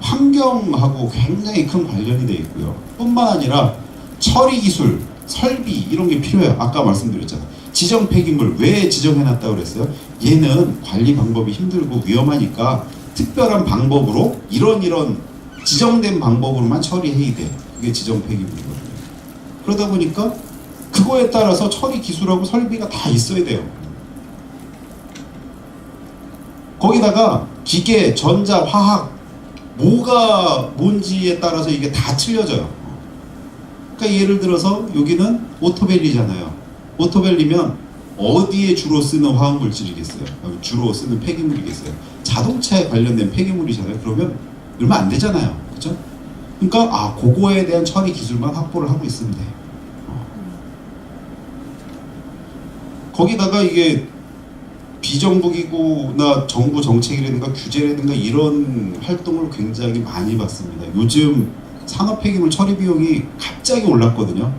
[SPEAKER 1] 환경하고 굉장히 큰 관련이 되어 있고요. 뿐만 아니라 처리 기술, 설비 이런 게 필요해요. 아까 말씀드렸잖아요. 지정 폐기물 왜 지정해놨다고 그랬어요? 얘는 관리 방법이 힘들고 위험하니까 특별한 방법으로 이런 지정된 방법으로만 처리해야 돼. 그게 지정 폐기물이거든요. 그러다 보니까 그거에 따라서 처리 기술하고 설비가 다 있어야 돼요. 거기다가 기계, 전자, 화학 뭐가 뭔지에 따라서 이게 다 틀려져요. 그러니까 예를 들어서 여기는 오토밸리잖아요. 오토밸리면 어디에 주로 쓰는 화학물질이겠어요? 주로 쓰는 폐기물이겠어요? 자동차에 관련된 폐기물이잖아요. 그러면 얼마 안 되잖아요. 그죠? 그러니까 그거에 대한 처리 기술만 확보를 하고 있으면 돼요. 거기다가 이게 비정부기구나 정부 정책이라든가 규제라든가 이런 활동을 굉장히 많이 받습니다. 요즘 산업 폐기물 처리 비용이 갑자기 올랐거든요.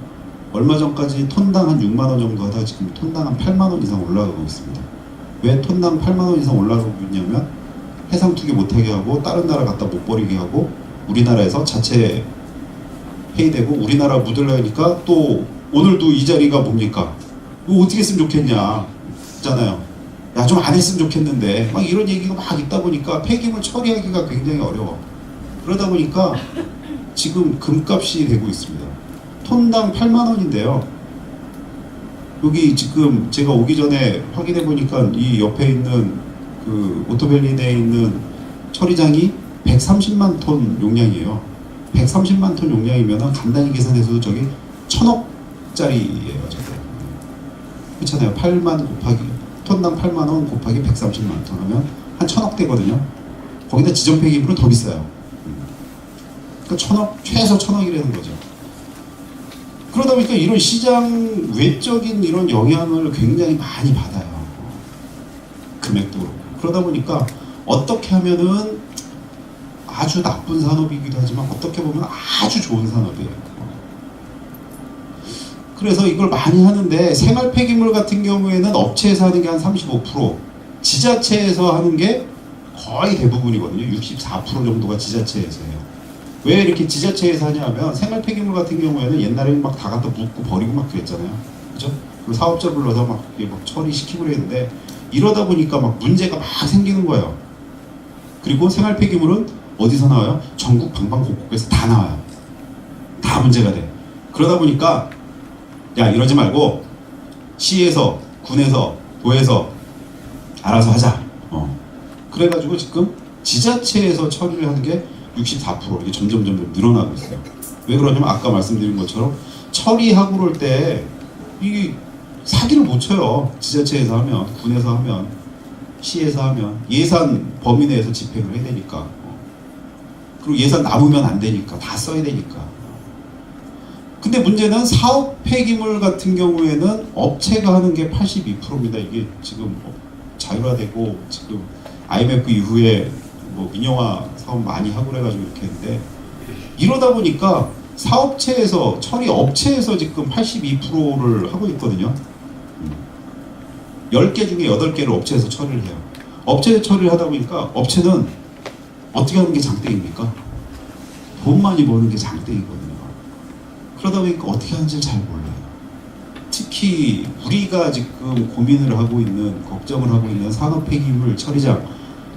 [SPEAKER 1] 얼마 전까지 톤당 한 6만 원 정도 하다가 지금 톤당 한 8만 원 이상 올라가고 있습니다. 왜 톤당 8만 원 이상 올라가고 있냐면 해상 투기 못하게 하고 다른 나라 갖다 못 버리게 하고 우리나라에서 자체 폐기되고 우리나라 묻으려니까 또 오늘도 이 자리가 뭡니까? 이거 어떻게 했으면 좋겠냐 있잖아요. 야, 좀 안 했으면 좋겠는데 막 이런 얘기가 막 있다 보니까 폐기물 처리하기가 굉장히 어려워. 그러다 보니까 지금 금값이 되고 있습니다. 톤당 8만 원인데요. 여기 지금 제가 오기 전에 확인해 보니까 이 옆에 있는 그 오토밸리 내에 있는 처리장이 130만 톤 용량이에요. 130만 톤 용량이면 간단히 계산해서도 저기 1000억짜리예요. 저게. 그렇잖아요. 8만 곱하기 톤당 8만 원 곱하기 130만 톤 하면 한 1000억 되거든요. 거기다 지정 폐기물은 더 비싸요. 그러니까 최소 1000억이라는 거죠. 그러다 보니까 이런 시장 외적인 이런 영향을 굉장히 많이 받아요. 금액도 그렇고. 그러다 보니까 어떻게 하면은 아주 나쁜 산업이기도 하지만 어떻게 보면 아주 좋은 산업이에요. 그래서 이걸 많이 하는데 생활 폐기물 같은 경우에는 업체에서 하는 게 한 35%, 지자체에서 하는 게 거의 대부분이거든요. 64% 정도가 지자체에서 해요. 왜 이렇게 지자체에서 하냐면 생활 폐기물 같은 경우에는 옛날에는 막 다 갖다 묻고 버리고 막 그랬잖아요. 그죠? 그 사업자 불러서 막, 막 처리시키고 그랬는데 이러다 보니까 막 문제가 막 생기는 거예요. 그리고 생활 폐기물은 어디서 나와요? 전국 방방곡곡에서 다 나와요. 다 문제가 돼. 그러다 보니까 야 이러지 말고 시에서 군에서 도에서 알아서 하자. 그래가지고 지금 지자체에서 처리를 하는 게 64% 이게 점점 늘어나고 있어요. 왜 그러냐면 아까 말씀드린 것처럼 처리하고 그럴 때 이게 사기를 못 쳐요. 지자체에서 하면, 군에서 하면, 시에서 하면 예산 범위 내에서 집행을 해야 되니까. 그리고 예산 남으면 안 되니까 다 써야 되니까. 근데 문제는 사업 폐기물 같은 경우에는 업체가 하는 게 82%입니다. 이게 지금 자율화되고 지금 IMF 이후에 뭐 민영화 사업 많이 하고 그래가지고 이렇게 했는데 이러다 보니까 사업체에서 처리 업체에서 지금 82%를 하고 있거든요. 10개 중에 8개를 업체에서 처리를 해요. 업체에 처리를 하다 보니까 업체는 어떻게 하는 게 장땡입니까? 돈 많이 버는 게 장땡이거든요. 그러다 보니까 어떻게 하는지 잘 몰라요. 특히 우리가 지금 고민을 하고 있는, 걱정을 하고 있는 산업 폐기물 처리장,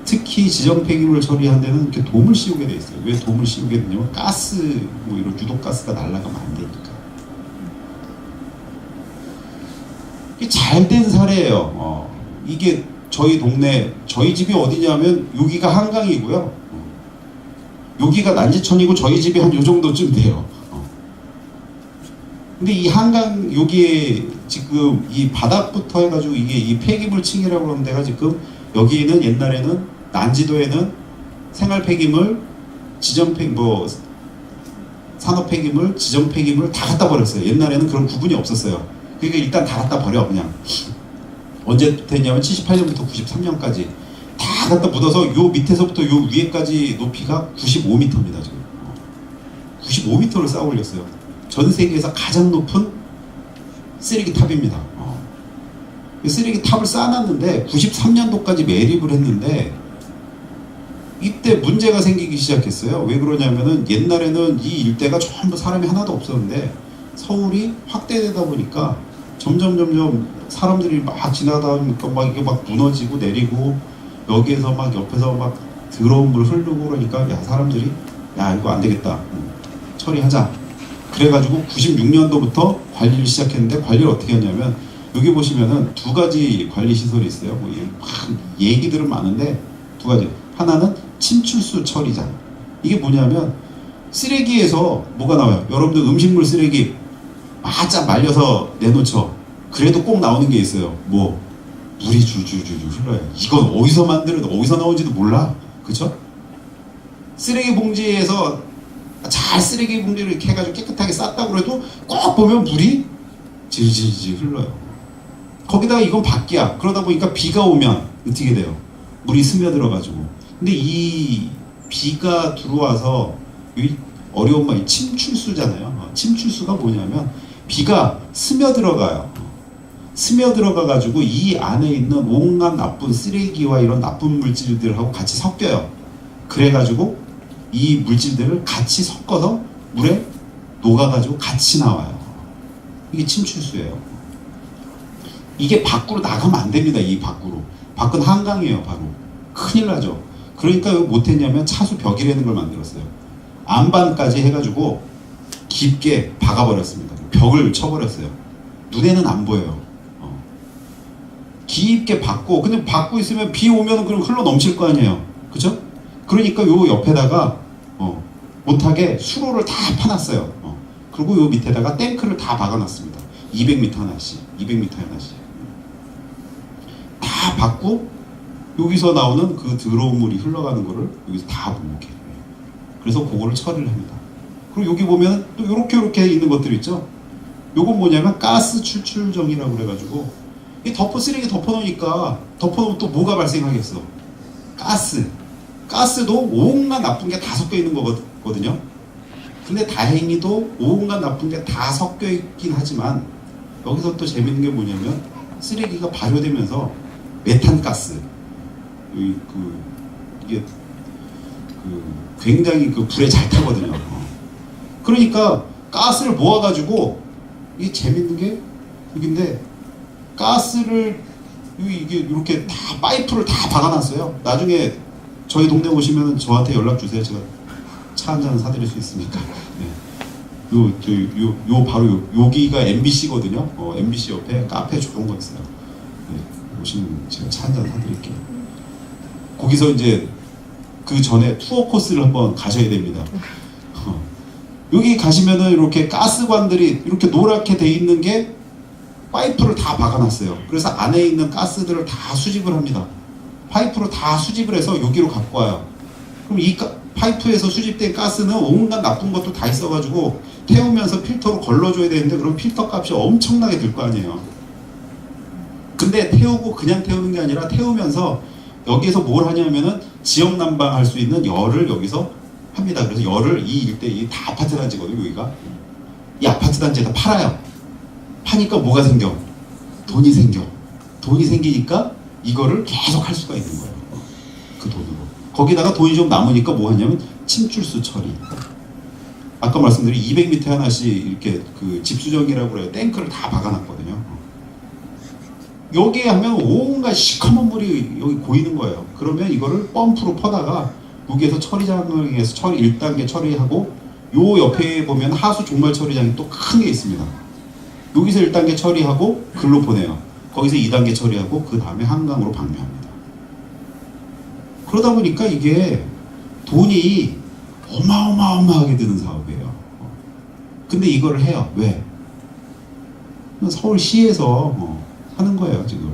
[SPEAKER 1] 특히 지정 폐기물 처리하는 데는 이렇게 돔을 씌우게 돼 있어요. 왜 돔을 씌우게 되냐면 가스, 뭐 이런 유독가스가 날아가면 안 되니까. 이게 잘된 사례예요. 이게 저희 동네, 저희 집이 어디냐면 여기가 한강이고요. 여기가 난지천이고 저희 집이 한 요 정도쯤 돼요. 근데 이 한강 여기에 지금 이 바닥부터 해가지고 이게 이 폐기물 층이라고 하는 데가 지금 여기는 옛날에는 난지도에는 생활 폐기물, 지정 폐 뭐 산업 폐기물, 지정 폐기물 다 갖다 버렸어요. 옛날에는 그런 구분이 없었어요. 그러니까 일단 다 갖다 버려 그냥. 언제부터 했냐면 78년부터 93년까지 다 갖다 묻어서 요 밑에서부터 요 위에까지 높이가 95m입니다 지금. 95m를 쌓아 올렸어요. 전 세계에서 가장 높은 쓰레기 탑입니다. 쓰레기 탑을 쌓아놨는데 93년도까지 매립을 했는데 이때 문제가 생기기 시작했어요. 왜 그러냐면은 옛날에는 이 일대가 전부 사람이 하나도 없었는데 서울이 확대되다 보니까 점점 사람들이 막 지나다 보니까 막 이게 막 무너지고 내리고 여기에서 막 옆에서 막 더러운 물 흐르고 그러니까 야 사람들이 야 이거 안 되겠다 처리하자. 그래가지고 96년도부터 관리를 시작했는데 관리를 어떻게 했냐면 여기 보시면은 두 가지 관리 시설이 있어요. 뭐 얘기들은 많은데 두 가지. 하나는 침출수 처리장. 이게 뭐냐면 쓰레기에서 뭐가 나와요? 여러분들 음식물 쓰레기 바짝 말려서 내놓죠. 그래도 꼭 나오는 게 있어요. 뭐 물이 줄줄줄 흘러요. 이건 어디서 만들어도 어디서 나온지도 몰라. 그쵸? 쓰레기 봉지에서 잘 쓰레기 봉지를 이렇게 해가지고 깨끗하게 쌌다고 해도 꼭 보면 물이 질질질 흘러요. 거기다가 이건 밖이야. 그러다 보니까 비가 오면 어떻게 돼요? 물이 스며들어가지고. 근데 이 비가 들어와서 어려운 말이 침출수잖아요. 침출수가 뭐냐면 비가 스며들어가요. 스며들어가가지고 이 안에 있는 온갖 나쁜 쓰레기와 이런 나쁜 물질들하고 같이 섞여요. 그래가지고 이 물질들을 같이 섞어서 물에 녹아가지고 같이 나와요. 이게 침출수예요. 이게 밖으로 나가면 안 됩니다. 이 밖으로. 밖은 한강이에요. 바로. 큰일 나죠. 그러니까 왜 못했냐면 차수 벽이라는 걸 만들었어요. 안반까지 해가지고 깊게 박아버렸습니다. 벽을 쳐버렸어요. 눈에는 안 보여요. 깊게 박고, 근데 박고 있으면 비 오면 그럼 흘러 넘칠 거 아니에요. 그죠? 그러니까 요 옆에다가 못하게 수로를 다 파놨어요. 그리고 요 밑에다가 탱크를 다 박아놨습니다. 200m 하나씩, 200m 하나씩. 다 박고 여기서 나오는 그 더러운 물이 흘러가는 거를 여기서 다 목욕해요. 그래서 그거를 처리를 합니다. 그리고 여기 보면 또 요렇게 있는 것들 있죠? 요건 뭐냐면 가스 추출정이라고 그래가지고 이 쓰레기 덮어놓으니까 덮어놓으면 또 뭐가 발생하겠어? 가스도 온갖 나쁜 게 다 섞여 있는 거거든요. 근데 다행히도 온갖 나쁜 게 다 섞여 있긴 하지만 여기서 또 재밌는 게 뭐냐면 쓰레기가 발효되면서 메탄가스, 이게 굉장히 그 불에 잘 타거든요. 그러니까 가스를 모아가지고 이게 재밌는 게 여기인데 가스를 이게 이렇게 다 파이프를 다 박아놨어요. 나중에 저희 동네 오시면 저한테 연락 주세요. 제가 차 한 잔 사드릴 수 있으니까. 네. 요 바로 여기가 MBC거든요. MBC 옆에 카페 좋은 거 있어요. 네. 오시면 제가 차 한 잔 사드릴게요. 거기서 이제 그 전에 투어 코스를 한번 가셔야 됩니다. 여기 가시면은 이렇게 가스관들이 이렇게 노랗게 돼 있는 게 파이프를 다 박아놨어요. 그래서 안에 있는 가스들을 다 수집을 합니다. 파이프로 다 수집을 해서 여기로 갖고 와요. 그럼 이 파이프에서 수집된 가스는 온갖 나쁜 것도 다 있어가지고 태우면서 필터로 걸러줘야 되는데 그럼 필터 값이 엄청나게 들 거 아니에요. 근데 태우고 그냥 태우는 게 아니라 태우면서 여기에서 뭘 하냐면은 지역 난방할 수 있는 열을 여기서 합니다. 그래서 열을 이 일대 다 아파트 단지거든요. 여기가 이 아파트 단지에다 팔아요. 파니까 뭐가 생겨? 돈이 생겨. 돈이 생기니까 이거를 계속 할 수가 있는 거예요. 그 돈으로. 거기다가 돈이 좀 남으니까 뭐 하냐면 침출수 처리. 아까 말씀드린 200m 하나씩 이렇게 그 집수정이라고 그래요. 탱크를 다 박아놨거든요. 여기에 하면 온갖 시커먼 물이 여기 고이는 거예요. 그러면 이거를 펌프로 퍼다가 여기에서 처리장을 해서 1단계 처리하고 요 옆에 보면 하수 종말 처리장이 또 큰 게 있습니다. 여기서 1단계 처리하고 글로 보내요. 거기서 2단계 처리하고 그 다음에 한강으로 방류합니다. 그러다 보니까 이게 돈이 어마어마하게 드는 사업이에요. 근데 이걸 해요. 왜? 서울시에서 하는 거예요. 지금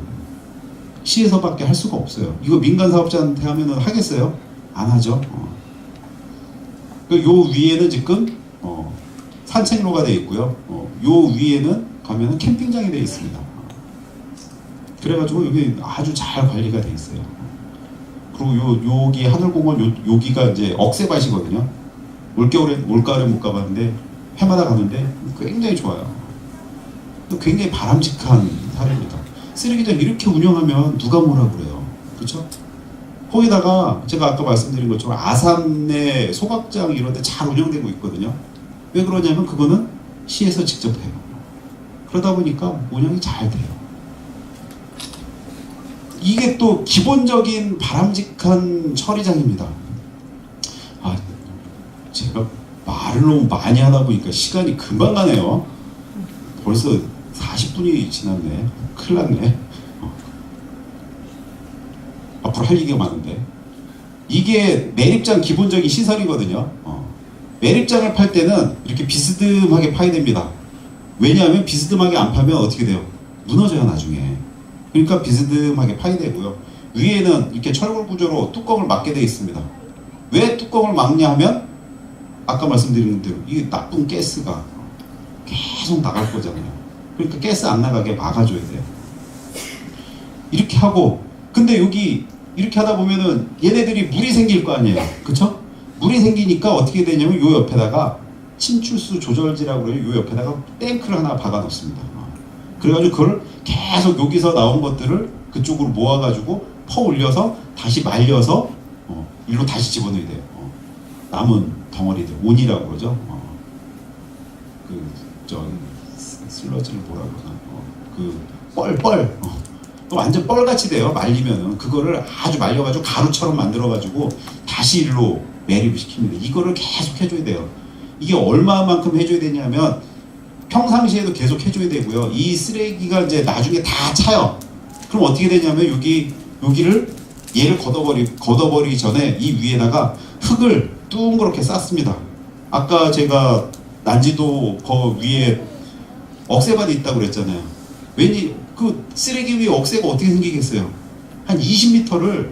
[SPEAKER 1] 시에서밖에 할 수가 없어요. 이거 민간 사업자한테 하면은 하겠어요? 안 하죠. 요 위에는 지금 산책로가 되어 있고요. 요 위에는 가면은 캠핑장이 되어 있습니다. 그래가지고 여기 아주 잘 관리가 되어 있어요. 그리고 여기 하늘공원 여기가 이제 억새밭이거든요. 올가을에 못 가봤는데 해마다 가는데 굉장히 좋아요. 굉장히 바람직한 사례입니다. 쓰레기장 이렇게 운영하면 누가 뭐라 그래요. 그렇죠? 거기다가 제가 아까 말씀드린 것처럼 아산의 소각장 이런 데 잘 운영되고 있거든요. 왜 그러냐면 그거는 시에서 직접 해요. 그러다 보니까 운영이 잘 돼요. 이게 또 기본적인 바람직한 처리장입니다. 제가 말을 너무 많이 하다 보니까 시간이 금방 가네요. 벌써 40분이 지났네. 큰일 났네. 앞으로 할 얘기가 많은데 이게 매립장 기본적인 시설이거든요. 매립장을 팔 때는 이렇게 비스듬하게 파야 됩니다. 왜냐하면 비스듬하게 안 파면 어떻게 돼요? 무너져요 나중에. 그러니까 비스듬하게 파야 되고요. 위에는 이렇게 철골 구조로 뚜껑을 막게 되어 있습니다. 왜 뚜껑을 막냐 하면 아까 말씀드린 대로 이 나쁜 가스가 계속 나갈 거잖아요. 그러니까 가스 안 나가게 막아줘야 돼요. 이렇게 하고 근데 여기 이렇게 하다 보면은 얘네들이 물이 생길 거 아니에요. 그쵸? 물이 생기니까 어떻게 되냐면 요 옆에다가 침출수 조절지라고 그래요. 요 옆에다가 탱크를 하나 박아 놓습니다. 그래가지고 그걸 계속 여기서 나온 것들을 그쪽으로 모아가지고 퍼 올려서 다시 말려서 일로 다시 집어넣어야 돼요. 남은 덩어리들 온이라고 그러죠. 슬러지를 뭐라 그러나 뻘 완전 뻘같이 돼요. 말리면은 그거를 아주 말려가지고 가루처럼 만들어가지고 다시 일로 매립을 시킵니다. 이거를 계속 해줘야 돼요. 이게 얼마만큼 해줘야 되냐면 평상시에도 계속 해줘야 되고요. 이 쓰레기가 이제 나중에 다 차요. 그럼 어떻게 되냐면 여기를 얘를 걷어버리기 전에 이 위에다가 흙을 둥그렇게 쌓습니다. 아까 제가 난지도 거 위에 억새밭이 있다고 그랬잖아요. 왠지 그 쓰레기 위에 억새가 어떻게 생기겠어요? 한 20m를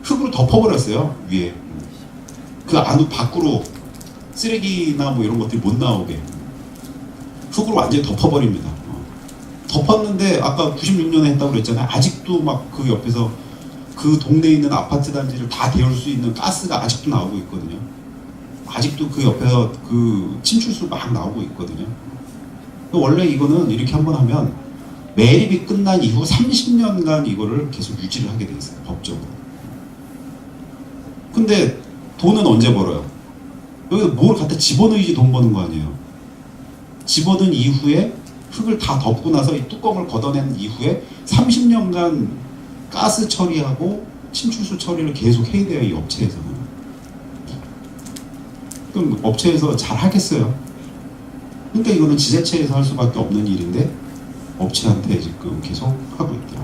[SPEAKER 1] 흙으로 덮어버렸어요. 위에 그 안으로 밖으로 쓰레기나 뭐 이런 것들이 못 나오게 흙으로 완전히 덮어버립니다. 덮었는데 아까 96년에 했다고 그랬잖아요. 아직도 막 그 옆에서 그 동네에 있는 아파트 단지를 다 데울 수 있는 가스가 아직도 나오고 있거든요. 아직도 그 옆에서 그 침출수 막 나오고 있거든요. 원래 이거는 이렇게 한번 하면 매립이 끝난 이후 30년간 이거를 계속 유지를 하게 돼 있어요. 법적으로. 근데 돈은 언제 벌어요? 여기 뭘 갖다 집어넣어야지 돈 버는 거 아니에요. 집어넣은 이후에 흙을 다 덮고 나서 이 뚜껑을 걷어낸 이후에 30년간 가스 처리하고 침출수 처리를 계속 해야 돼요, 이 업체에서는. 그럼 업체에서 잘 하겠어요? 그러니까 이거는 지자체에서 할 수밖에 없는 일인데 업체한테 지금 계속 하고 있더라.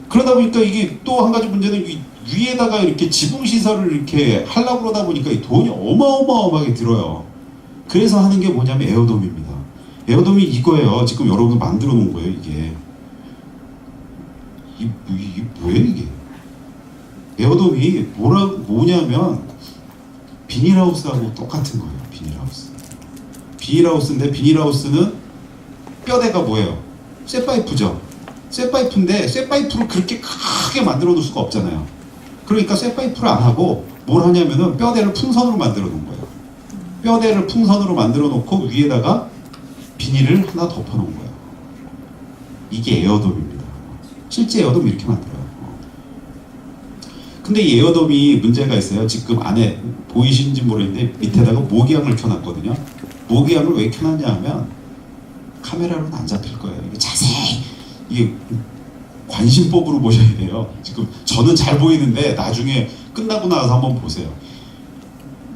[SPEAKER 1] 그러다 보니까 이게 또 한 가지 문제는 위에다가 이렇게 지붕시설을 이렇게 하려고 그러다 보니까 이 돈이 어마어마하게 들어요. 그래서 하는 게 뭐냐면 에어돔입니다. 에어돔이 이거예요. 지금 여러분 만들어 놓은 거예요, 이게. 이게 뭐예요, 이게? 에어돔이 뭐냐면 비닐하우스하고 똑같은 거예요, 비닐하우스. 비닐하우스인데 비닐하우스는 뼈대가 뭐예요? 쇠파이프죠. 쇠파이프인데 쇠파이프를 그렇게 크게 만들어 놓을 수가 없잖아요. 그러니까 쇠파이프를 안 하고 뭘 하냐면은 뼈대를 풍선으로 만들어 놓은 거예요. 뼈대를 풍선으로 만들어 놓고 위에다가 비닐을 하나 덮어 놓은 거예요. 이게 에어돔입니다. 실제 에어돔 이렇게 만들어요. 근데 이 에어돔이 문제가 있어요. 지금 안에 보이시는지 모르겠는데 밑에다가 모기향을 켜놨거든요. 모기향을 왜 켜놨냐 하면 카메라로는 안 잡힐 거예요. 이게 자세히 이게 관심법으로 보셔야 돼요. 지금 저는 잘 보이는데 나중에 끝나고 나서 한번 보세요.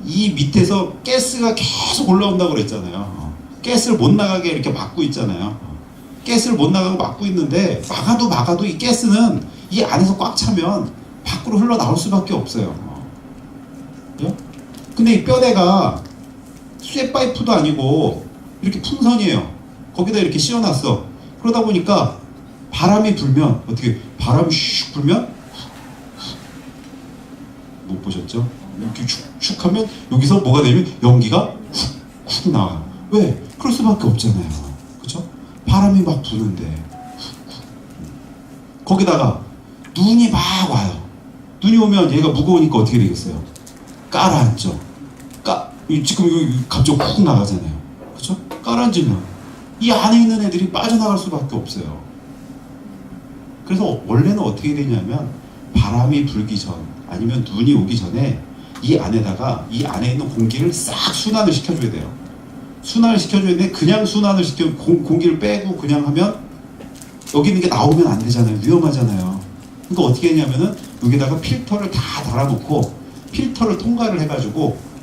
[SPEAKER 1] 이 밑에서 가스가 계속 올라온다고 그랬잖아요. 가스를 못 나가게 이렇게 막고 있잖아요. 가스를 못 나가고 막고 있는데 막아도 이 가스는 이 안에서 꽉 차면 밖으로 흘러나올 수밖에 없어요. 근데 이 뼈대가 쇠파이프도 아니고 이렇게 풍선이에요. 거기다 이렇게 씌워놨어. 그러다 보니까 바람이 불면 어떻게 바람이 슉 불면 못 보셨죠? 이렇게 슉슉 하면 여기서 뭐가 되면 연기가 훅훅 나와요. 왜? 그럴 수밖에 없잖아요. 그렇죠? 바람이 막 부는데 거기다가 눈이 막 와요. 눈이 오면 얘가 무거우니까 어떻게 되겠어요? 깔아앉죠. 지금 여기 갑자기 훅 나가잖아요. 그렇죠? 깔아앉으면 이 안에 있는 애들이 빠져나갈 수밖에 없어요. 그래서 원래는 어떻게 되냐면 바람이 불기 전 아니면 눈이 오기 전에 이 안에다가 이 안에 있는 공기를 싹 순환을 시켜줘야 돼요. 순환을 시켜줘야 되는데 그냥 순환을 시켜 공기를 빼고 그냥 하면 여기 있는 게 나오면 안 되잖아요. 위험하잖아요. 그러니까 어떻게 했냐면은 여기다가 필터를 다 달아놓고 필터를 통과를 해가지고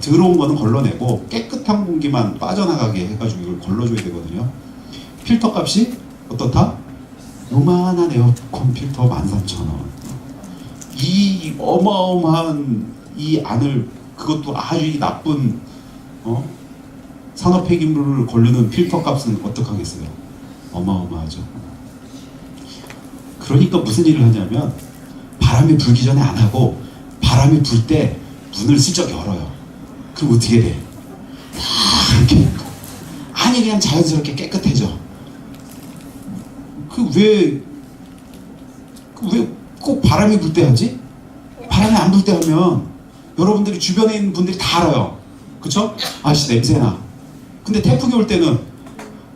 [SPEAKER 1] 더러운 거는 걸러내고 깨끗한 공기만 빠져나가게 해가지고 이걸 걸러줘야 되거든요. 필터 값이 어떻다? 요만한 에어컨 필터 13,000원. 이 어마어마한 이 안을 그것도 아주 나쁜 산업 폐기물을 걸르는 필터 값은 어떡하겠어요? 어마어마하죠. 그러니까 무슨 일을 하냐면 바람이 불기 전에 안 하고 바람이 불 때 문을 슬쩍 열어요. 그럼 어떻게 돼? 이렇게 아니 그냥 자연스럽게 깨끗해져. 왜 꼭 바람이 불 때 하지? 바람이 안 불 때 하면 여러분들이 주변에 있는 분들이 다 알아요. 그쵸? 아씨 냄새나. 근데 태풍이 올 때는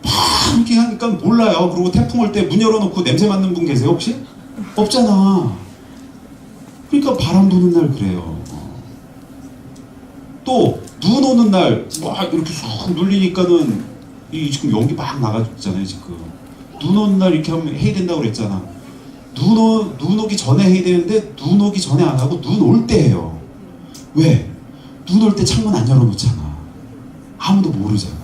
[SPEAKER 1] 막 이렇게 하니까 몰라요. 그리고 태풍 올 때 문 열어놓고 냄새 맡는 분 계세요 혹시? 없잖아. 그러니까 바람 부는 날 그래요. 또 눈 오는 날 막 이렇게 쑥 눌리니까는 이 지금 연기 막 나가잖아요 지금. 눈 오는 날 이렇게 하면 해야 된다고 그랬잖아. 눈 오기 전에 해야 되는데 눈 오기 전에 안 하고 눈 올 때 해요. 왜? 눈 올 때 창문 안 열어놓잖아. 아무도 모르잖아.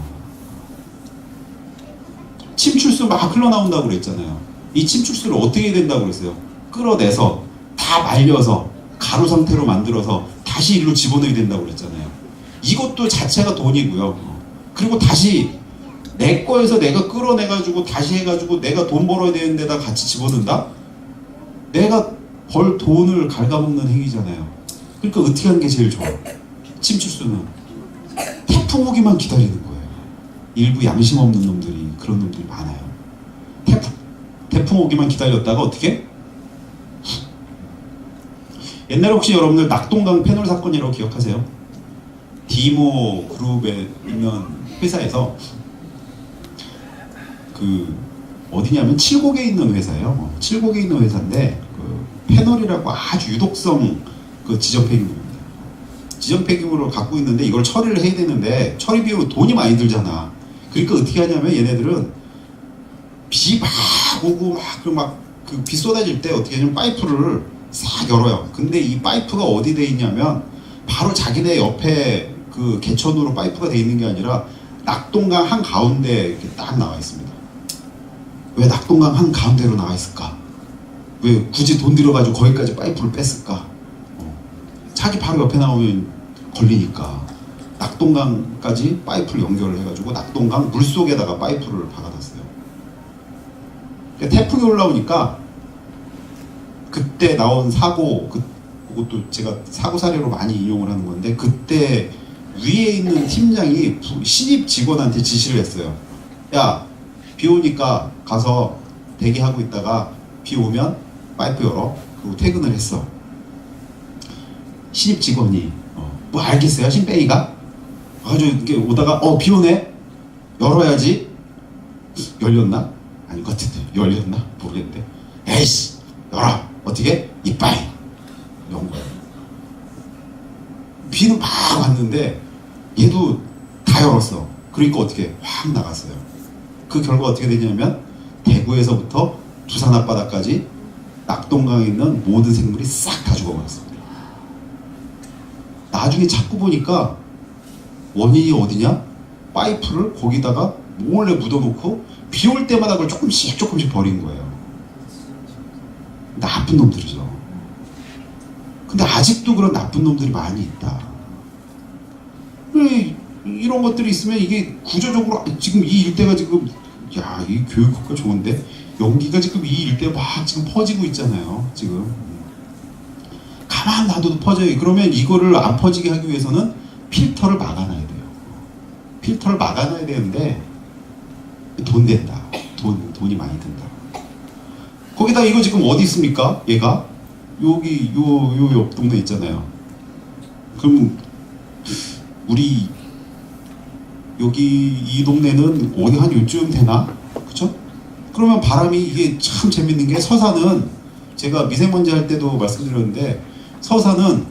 [SPEAKER 1] 침출수 막 흘러나온다고 그랬잖아요. 이 침출수를 어떻게 해야 된다고 그랬어요? 끌어내서 다 말려서 가루 상태로 만들어서 다시 일로 집어넣어야 된다고 그랬잖아요. 이것도 자체가 돈이고요. 그리고 다시 내 거에서 내가 끌어내가지고 다시 해가지고 내가 돈 벌어야 되는 데다 같이 집어넣는다? 내가 벌 돈을 갉아먹는 행위잖아요. 그러니까 어떻게 하는 게 제일 좋아? 침출수는 태풍 오기만 기다리는 거예요. 일부 양심 없는 놈들이 그런 놈들이 많아요. 태풍 오기만 기다렸다가 어떻게? 옛날에 혹시 여러분들 낙동강 패널 사건이라고 기억하세요? 디모 그룹에 있는 회사에서 어디냐면 칠곡에 있는 회사예요. 칠곡에 있는 회사인데 패널이라고 아주 유독성 그 지정 폐기물입니다. 지정 폐기물을 갖고 있는데 이걸 처리를 해야 되는데 처리 비용 돈이 많이 들잖아. 그러니까 어떻게 하냐면 얘네들은 비 막 오고 그 비 쏟아질 때 어떻게 하냐면 파이프를 싹 열어요. 근데 이 파이프가 어디 돼 있냐면 바로 자기네 옆에 그 개천으로 파이프가 돼 있는 게 아니라 낙동강 한 가운데 이렇게 딱 나와 있습니다. 왜 낙동강 한 가운데로 나와 있을까? 왜 굳이 돈 들여가지고 거기까지 파이프를 뺐을까? 자기 바로 옆에 나오면 걸리니까 낙동강까지 파이프를 연결을 해가지고 낙동강 물속에다가 파이프를 박아놨어요. 그러니까 태풍이 올라오니까 그때 나온 사고, 그것도 제가 사고 사례로 많이 인용을 하는 건데, 그때 위에 있는 팀장이 신입 직원한테 지시를 했어요. 야, 비 오니까 가서 대기하고 있다가 비 오면 파이프 열어. 그리고 퇴근을 했어. 신입 직원이 뭐 알겠어요? 신빼이가? 아주 이렇게 오다가 비 오네? 열어야지. 열렸나? 아닌 것 같은데 열렸나? 모르겠는데 에이씨 열어! 어떻게? 이빠이! 연 거야. 비는 막 왔는데 얘도 다 열었어. 그러니까 어떻게 확 나갔어요. 그 결과 어떻게 되냐면 대구에서부터 부산 앞바다까지 낙동강에 있는 모든 생물이 싹 다 죽어버렸습니다. 나중에 찾고 보니까 원인이 어디냐? 파이프를 거기다가 몰래 묻어놓고 비 올 때마다 그걸 조금씩 버린 거예요. 나쁜 놈들이죠. 근데 아직도 그런 나쁜 놈들이 많이 있다. 이런 것들이 있으면 이게 구조적으로 지금 이 일대가 지금 이 교육 효과 좋은데 연기가 지금 이 일대 막 지금 퍼지고 있잖아요. 지금 가만 놔둬도 퍼져요. 그러면 이거를 안 퍼지게 하기 위해서는 필터를 막아놔야 돼요. 필터를 막아놔야 되는데 돈 된다. 돈이 많이 든다. 거기다 이거 지금 어디 있습니까? 얘가 여기 요 옆 동네 있잖아요. 그럼 우리 여기 이 동네는 어디 한 요쯤 되나? 그쵸? 그러면 바람이 이게 참 재밌는 게 서산은 제가 미세먼지 할 때도 말씀드렸는데 서산은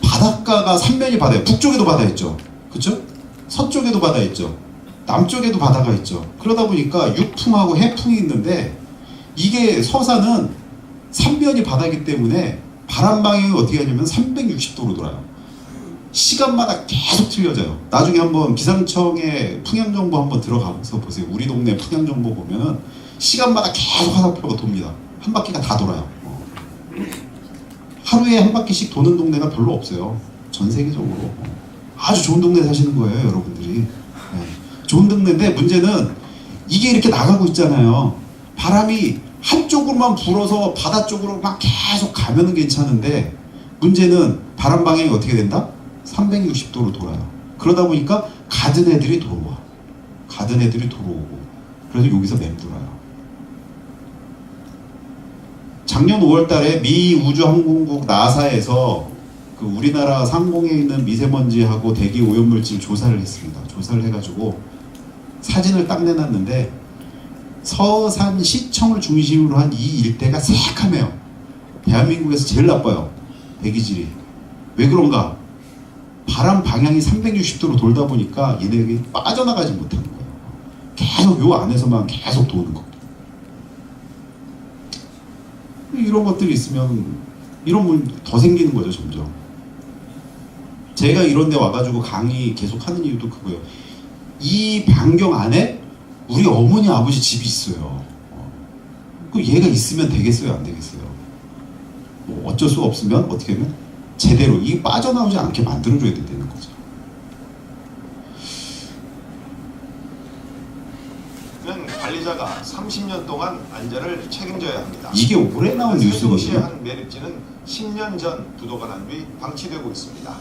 [SPEAKER 1] 바닷가가 삼면이 바다예요. 북쪽에도 바다 있죠. 그쵸? 서쪽에도 바다 있죠. 남쪽에도 바다가 있죠. 그러다 보니까 육풍하고 해풍이 있는데 이게 서산은 삼면이 바다이기 때문에 바람 방향이 어떻게 하냐면 360도로 돌아요. 시간마다 계속 틀려져요. 나중에 한번 기상청의 풍향정보 한번 들어가서 보세요. 우리 동네 풍향정보 보면은 시간마다 계속 화살표가 돕니다. 한 바퀴가 다 돌아요. 하루에 한 바퀴씩 도는 동네가 별로 없어요. 전 세계적으로. 아주 좋은 동네 사시는 거예요, 여러분들이. 좋은 동네인데 문제는 이게 이렇게 나가고 있잖아요. 바람이 한쪽으로만 불어서 바다 쪽으로 막 계속 가면은 괜찮은데 문제는 바람 방향이 어떻게 된다? 360도로 돌아요. 그러다 보니까 가든 애들이 들어와. 가든 애들이 들어오고 그래서 여기서 맴돌아요. 작년 5월 달에 미 우주항공국 나사에서 그 우리나라 상공에 있는 미세먼지하고 대기 오염물질 조사를 했습니다. 조사를 해가지고 사진을 딱 내놨는데 서산시청을 중심으로 한 이 일대가 새카매요. 대한민국에서 제일 나빠요. 대기질이. 왜 그런가? 바람 방향이 360도로 돌다 보니까 얘네들이 빠져나가지 못하는 거예요. 계속 요 안에서만 계속 도는 거. 이런 것들이 있으면 이런 분 더 생기는 거죠, 점점. 제가 이런 데 와가지고 강의 계속 하는 이유도 그거예요. 이 반경 안에 우리 어머니 아버지 집이 있어요. 그 얘가 있으면 되겠어요, 안 되겠어요? 뭐 어쩔 수 없으면 어떻게 하면 제대로 이게 빠져나오지 않게 만들어줘야 된다는 거죠.
[SPEAKER 2] 관리자가 30년 동안 안전을 책임져야 합니다.
[SPEAKER 1] 이게 올해 나온 뉴스거든요.
[SPEAKER 2] 한 매립지는 10년 전 부도가 난 뒤 방치되고 있습니다.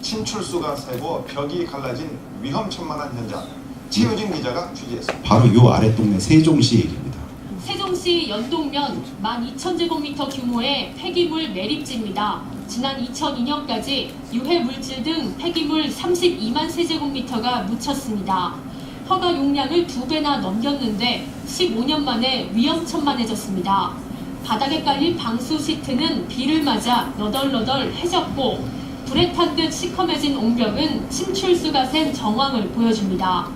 [SPEAKER 2] 침출수가 새고 벽이 갈라진 위험천만한 현장. 최우진 기자가 취재했습니다.
[SPEAKER 1] 바로 요 아래 동네 세종시 얘기입니다.
[SPEAKER 3] 세종시 연동면 12,000제곱미터 규모의 폐기물 매립지입니다. 지난 2002년까지 유해 물질 등 폐기물 32만 세제곱미터가 묻혔습니다. 허가 용량을 2배나 넘겼는데 15년 만에 위험천만해졌습니다. 바닥에 깔린 방수 시트는 비를 맞아 너덜너덜해졌고 불에 탄 듯 시커매진 옹벽은 침출수가 샌 정황을 보여줍니다.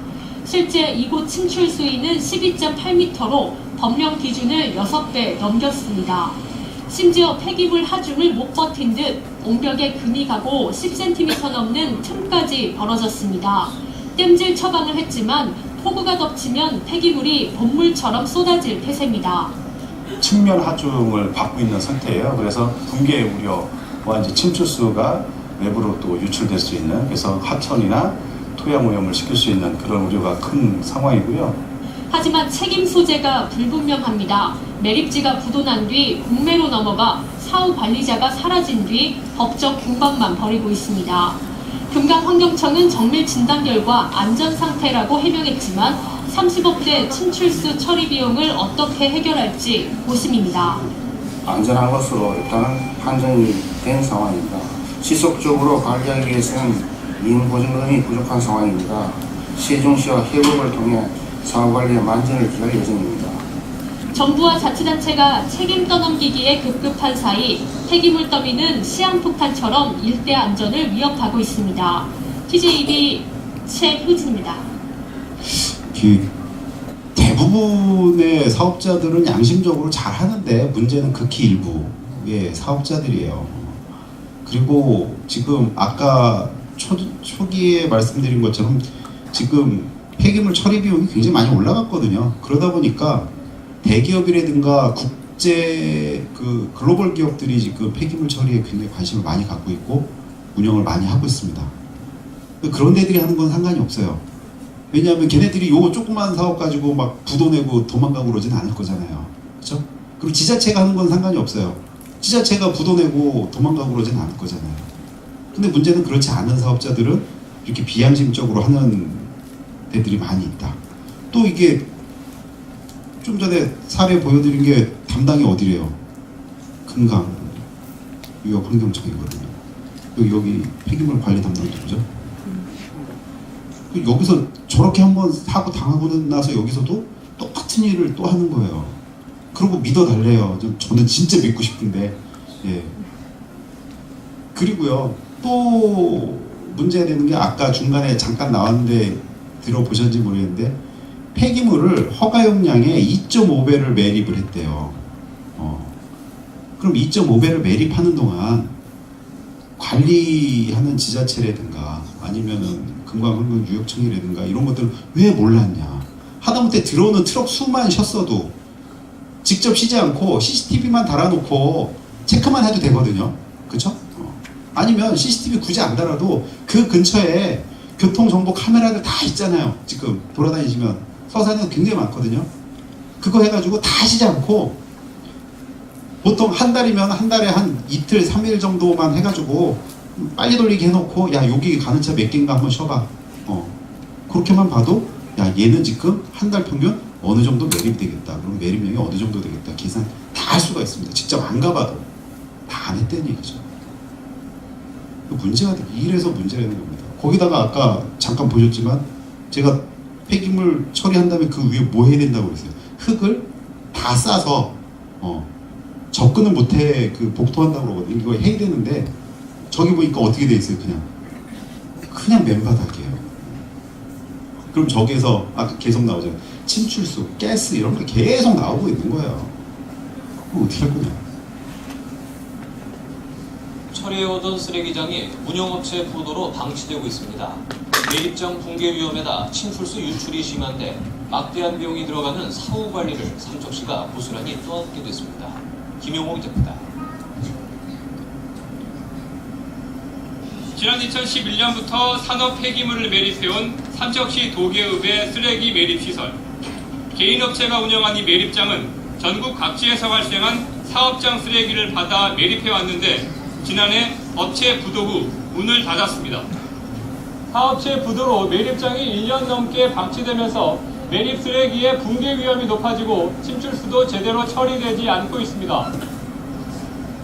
[SPEAKER 3] 실제 이곳 침출 수위는 12.8m로 법령 기준을 6배 넘겼습니다. 심지어 폐기물 하중을 못 버틴 듯 옹벽에 금이 가고 10cm 넘는 틈까지 벌어졌습니다. 땜질 처방을 했지만 폭우가 덮치면 폐기물이 본물처럼 쏟아질 태세입니다.
[SPEAKER 4] 측면 하중을 받고 있는 상태예요. 그래서 붕괴 우려와 이제 침출수가 외부로 또 유출될 수 있는, 그래서 하천이나 토양 오염을 시킬 수 있는 그런 우려가 큰 상황이고요.
[SPEAKER 3] 하지만 책임 소재가 불분명합니다. 매립지가 부도난 뒤 공매로 넘어가 사후 관리자가 사라진 뒤 법적 공방만 벌이고 있습니다. 금강환경청은 정밀 진단 결과 안전 상태라고 해명했지만 30억대 침출수 처리 비용을 어떻게 해결할지 고심입니다.
[SPEAKER 5] 안전한 것으로 일단은 판정이 된 상황입니다. 지속적으로 관리하기 위해서는 이윤보증금이 부족한 상황입니다. 세종시와 협업을 통해 사후관리에 만전을 기할 예정입니다.
[SPEAKER 3] 정부와 자치단체가 책임 떠넘기기에 급급한 사이 폐기물 더미는 시한폭탄처럼 일대 안전을 위협하고 있습니다. TJB 최효진입니다.
[SPEAKER 1] 대부분의 사업자들은 양심적으로 잘 하는데 문제는 극히 일부의 사업자들이에요. 그리고 지금 아까 초기에 말씀드린 것처럼 지금 폐기물 처리 비용이 굉장히 많이 올라갔거든요. 그러다 보니까 대기업이라든가 국제 글로벌 기업들이 지금 폐기물 처리에 굉장히 관심을 많이 갖고 있고 운영을 많이 하고 있습니다. 그런 데들이 하는 건 상관이 없어요. 왜냐하면 걔네들이 요거 조그만 사업 가지고 막 부도 내고 도망가고 그러진 않을 거잖아요. 그렇죠? 그리고 지자체가 하는 건 상관이 없어요. 지자체가 부도 내고 도망가고 그러진 않을 거잖아요. 근데 문제는 그렇지 않은 사업자들은 이렇게 비양심적으로 하는 데들이 많이 있다. 또 이게 좀 전에 사례 보여드린 게 담당이 어디래요? 금강유역환경청이거든요. 여기 폐기물 관리 담당 누구죠? 여기서 저렇게 한번 사고 당하고 나서 여기서도 똑같은 일을 또 하는 거예요. 그러고 믿어달래요. 저는 진짜 믿고 싶은데. 예. 그리고요, 또 문제가 되는 게 아까 중간에 잠깐 나왔는데 들어보셨는지 모르겠는데 폐기물을 허가 용량의 2.5배를 매립을 했대요. 그럼 2.5배를 매립하는 동안 관리하는 지자체라든가 아니면은 금강환경유역청이라든가 이런 것들은 왜 몰랐냐. 하다못해 들어오는 트럭 수만 쉬었어도 직접 쉬지 않고 CCTV만 달아놓고 체크만 해도 되거든요. 그쵸? 아니면 CCTV 굳이 안 달아도 그 근처에 교통정보 카메라들 다 있잖아요. 지금 돌아다니시면 서산에는 굉장히 많거든요. 그거 해가지고 다 쉬지 않고 보통 한 달이면 한 달에 한 이틀, 3일 정도만 해가지고 빨리 돌리게 해놓고 야 여기 가는 차 몇 개인가 한번 쉬어봐. 그렇게만 봐도 야 얘는 지금 한 달 평균 어느 정도 매립이 되겠다. 그럼 매립량이 어느 정도 되겠다. 계산 다 할 수가 있습니다. 직접 안 가봐도 다 안 했다는 얘기죠. 문제가 돼. 이래서 문제라는 겁니다. 거기다가 아까 잠깐 보셨지만 제가 폐기물 처리한 다음에 그 위에 뭐 해야 된다고 그랬어요. 흙을 다 싸서 접근을 못해 복토한다고 그러거든요. 이거 해야 되는데 저기 보니까 어떻게 돼 있어요. 그냥 맨바닥이에요. 그럼 저기에서 아까 계속 나오죠. 침출수, 가스 이런 게 계속 나오고 있는 거예요. 그럼 어떻게 할 거냐.
[SPEAKER 6] 처리해오던 쓰레기장이 운영업체 부도로 방치되고 있습니다. 매립장 붕괴 위험에다 침출수 유출이 심한데 막대한 비용이 들어가는 사후 관리를 삼척시가 고스란히 떠안게 됐습니다. 김용호 기자입니다.
[SPEAKER 7] 지난 2011년부터 산업 폐기물을 매립해온 삼척시 도계읍의 쓰레기 매립시설. 개인업체가 운영한 이 매립장은 전국 각지에서 발생한 사업장 쓰레기를 받아 매립해왔는데 지난해 업체 부도 후 문을 닫았습니다. 사업체 부도로 매립장이 1년 넘게 방치되면서 매립 쓰레기의 붕괴 위험이 높아지고 침출수도 제대로 처리되지 않고 있습니다.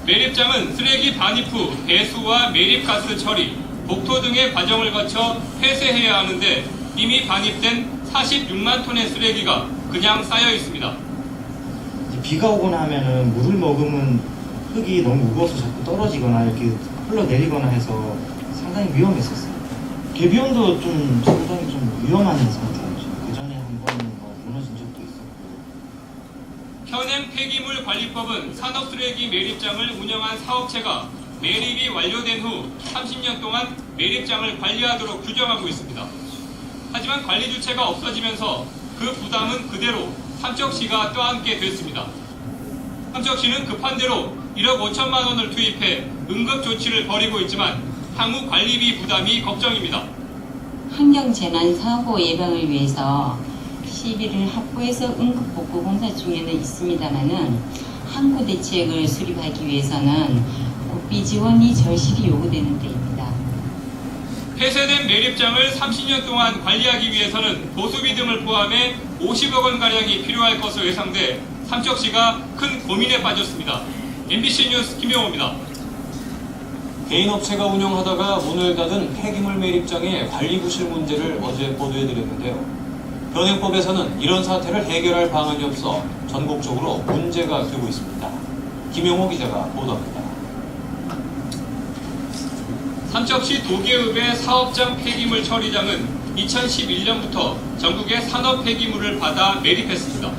[SPEAKER 7] 매립장은 쓰레기 반입 후 배수와 매립가스 처리, 복토 등의 과정을 거쳐 폐쇄해야 하는데 이미 반입된 46만 톤의 쓰레기가 그냥 쌓여 있습니다.
[SPEAKER 8] 비가 오거나 하면은 물을 머금은 흙이 너무 무거워서 자꾸 떨어지거나 이렇게 흘러내리거나 해서 상당히 위험했었어요. 개비온도 좀 상당히 좀 위험한 상태였죠. 그 전에 한번 무너진 적도 있었고.
[SPEAKER 7] 현행 폐기물 관리법은 산업쓰레기 매립장을 운영한 사업체가 매립이 완료된 후 30년 동안 매립장을 관리하도록 규정하고 있습니다. 하지만 관리 주체가 없어지면서 그 부담은 그대로 삼척시가 떠안게 됐습니다. 삼척시는 급한 대로 1억 5천만 원을 투입해 응급 조치를 벌이고 있지만 향후 관리비 부담이 걱정입니다.
[SPEAKER 9] 환경재난 사고 예방을 위해서 시비를 확보해서 응급복구 공사 중에는 있습니다만은 항구 대책을 수립하기 위해서는 국비 지원이 절실히 요구되는 데입니다.
[SPEAKER 7] 폐쇄된 매립장을 30년 동안 관리하기 위해서는 보수비 등을 포함해 50억 원가량이 필요할 것으로 예상돼 삼척시가 큰 고민에 빠졌습니다. MBC 뉴스 김영호입니다.
[SPEAKER 6] 개인 업체가 운영하다가 문을 닫은 폐기물 매립장의 관리 부실 문제를 어제 보도해드렸는데요. 현행법에서는 이런 사태를 해결할 방안이 없어 전국적으로 문제가 되고 있습니다. 김영호 기자가 보도합니다.
[SPEAKER 7] 삼척시 도계읍의 사업장 폐기물 처리장은 2011년부터 전국의 산업 폐기물을 받아 매립했습니다.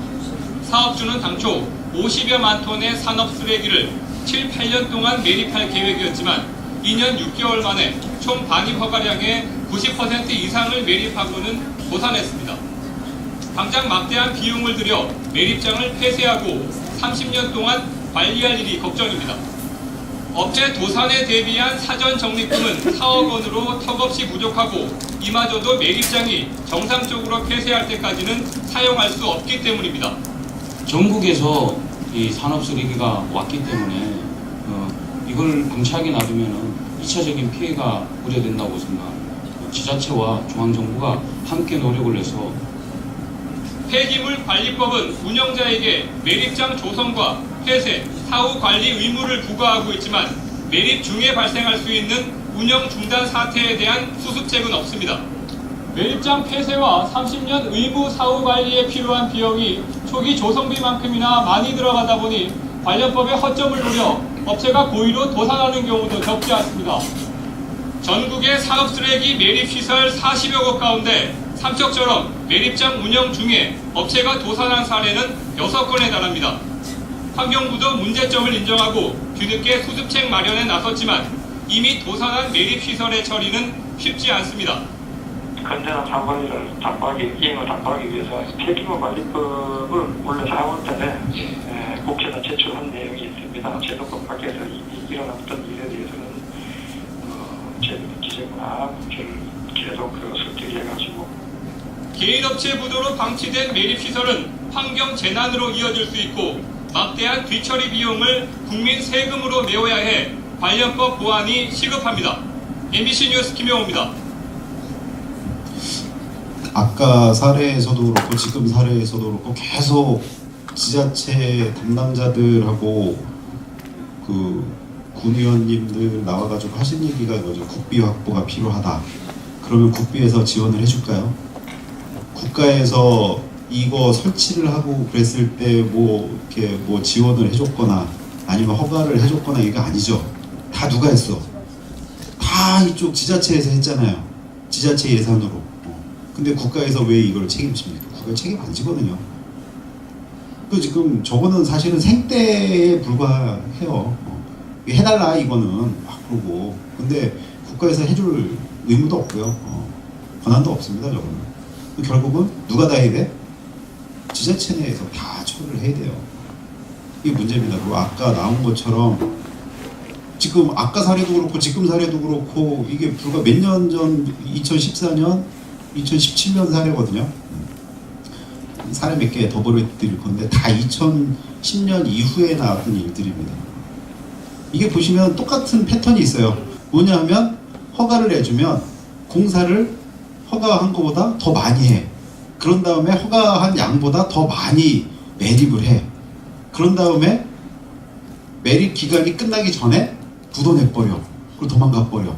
[SPEAKER 7] 사업주는 당초 50여만 톤의 산업 쓰레기를 7, 8년 동안 매립할 계획이었지만 2년 6개월 만에 총 반입 허가량의 90% 이상을 매립하고는 도산했습니다. 당장 막대한 비용을 들여 매립장을 폐쇄하고 30년 동안 관리할 일이 걱정입니다. 업체 도산에 대비한 사전 적립금은 4억 원으로 턱없이 부족하고 이마저도 매립장이 정상적으로 폐쇄할 때까지는 사용할 수 없기 때문입니다.
[SPEAKER 10] 전국에서 이 산업 쓰레기가 왔기 때문에 이걸 방치하게 놔두면 2차적인 피해가 우려된다고 생각합니다. 지자체와 중앙정부가 함께 노력을 해서
[SPEAKER 7] 폐기물 관리법은 운영자에게 매립장 조성과 폐쇄, 사후 관리 의무를 부과하고 있지만 매립 중에 발생할 수 있는 운영 중단 사태에 대한 수습책은 없습니다. 매립장 폐쇄와 30년 의무 사후 관리에 필요한 비용이 초기 조성비만큼이나 많이 들어가다 보니 관련법의 허점을 노려 업체가 고의로 도산하는 경우도 적지 않습니다. 전국의 산업쓰레기 매립시설 40여 곳 가운데 삼척처럼 매립장 운영 중에 업체가 도산한 사례는 6건에 달합니다. 환경부도 문제점을 인정하고 뒤늦게 수습책 마련에 나섰지만 이미 도산한 매립시설의 처리는 쉽지 않습니다.
[SPEAKER 11] 건전한 사고관리를 이행을 담보하기 위해서 폐기물 관리법을 원래 4월달에 국회에다 제출한 내용이 있습니다. 제도법 밖에서 일어났던 일에 대해서는 지적과 계속 설득해가지고
[SPEAKER 7] 개인업체 부도로 방치된 매립시설은 환경 재난으로 이어질 수 있고 막대한 뒤처리 비용을 국민 세금으로 메워야 해 관련법 보완이 시급합니다. MBC 뉴스 김영호입니다.
[SPEAKER 1] 아까 사례에서도 그렇고 지금 사례에서도 그렇고 계속 지자체 담당자들하고 그 군의원님들 나와가지고 하신 얘기가 뭐죠? 국비 확보가 필요하다. 그러면 국비에서 지원을 해줄까요? 국가에서 이거 설치를 하고 그랬을 때 뭐 이렇게 뭐 지원을 해줬거나 아니면 허가를 해줬거나 이게 아니죠. 다 누가 했어? 다 이쪽 지자체에서 했잖아요. 지자체 예산으로. 근데 국가에서 왜 이걸 책임집니까? 국가 책임 안 지거든요. 그 지금 저거는 사실은 생떼에 불과해요. 해달라 이거는 막 그러고. 근데 국가에서 해줄 의무도 없고요. 권한도 없습니다. 저거는. 결국은 누가 다 해야 돼? 지자체 내에서 다 처리를 해야 돼요. 이게 문제입니다. 그리고 아까 나온 것처럼 지금 아까 사례도 그렇고 지금 사례도 그렇고 이게 불과 몇 년 전 2014년 2017년 사례거든요. 사례 몇 개 더 보여드릴 건데 다 2010년 이후에 나왔던 일들입니다. 이게 보시면 똑같은 패턴이 있어요. 뭐냐 하면 허가를 내주면 공사를 허가한 것보다 더 많이 해. 그런 다음에 허가한 양보다 더 많이 매립을 해. 그런 다음에 매립 기간이 끝나기 전에 부도내버려. 그리고 도망가버려.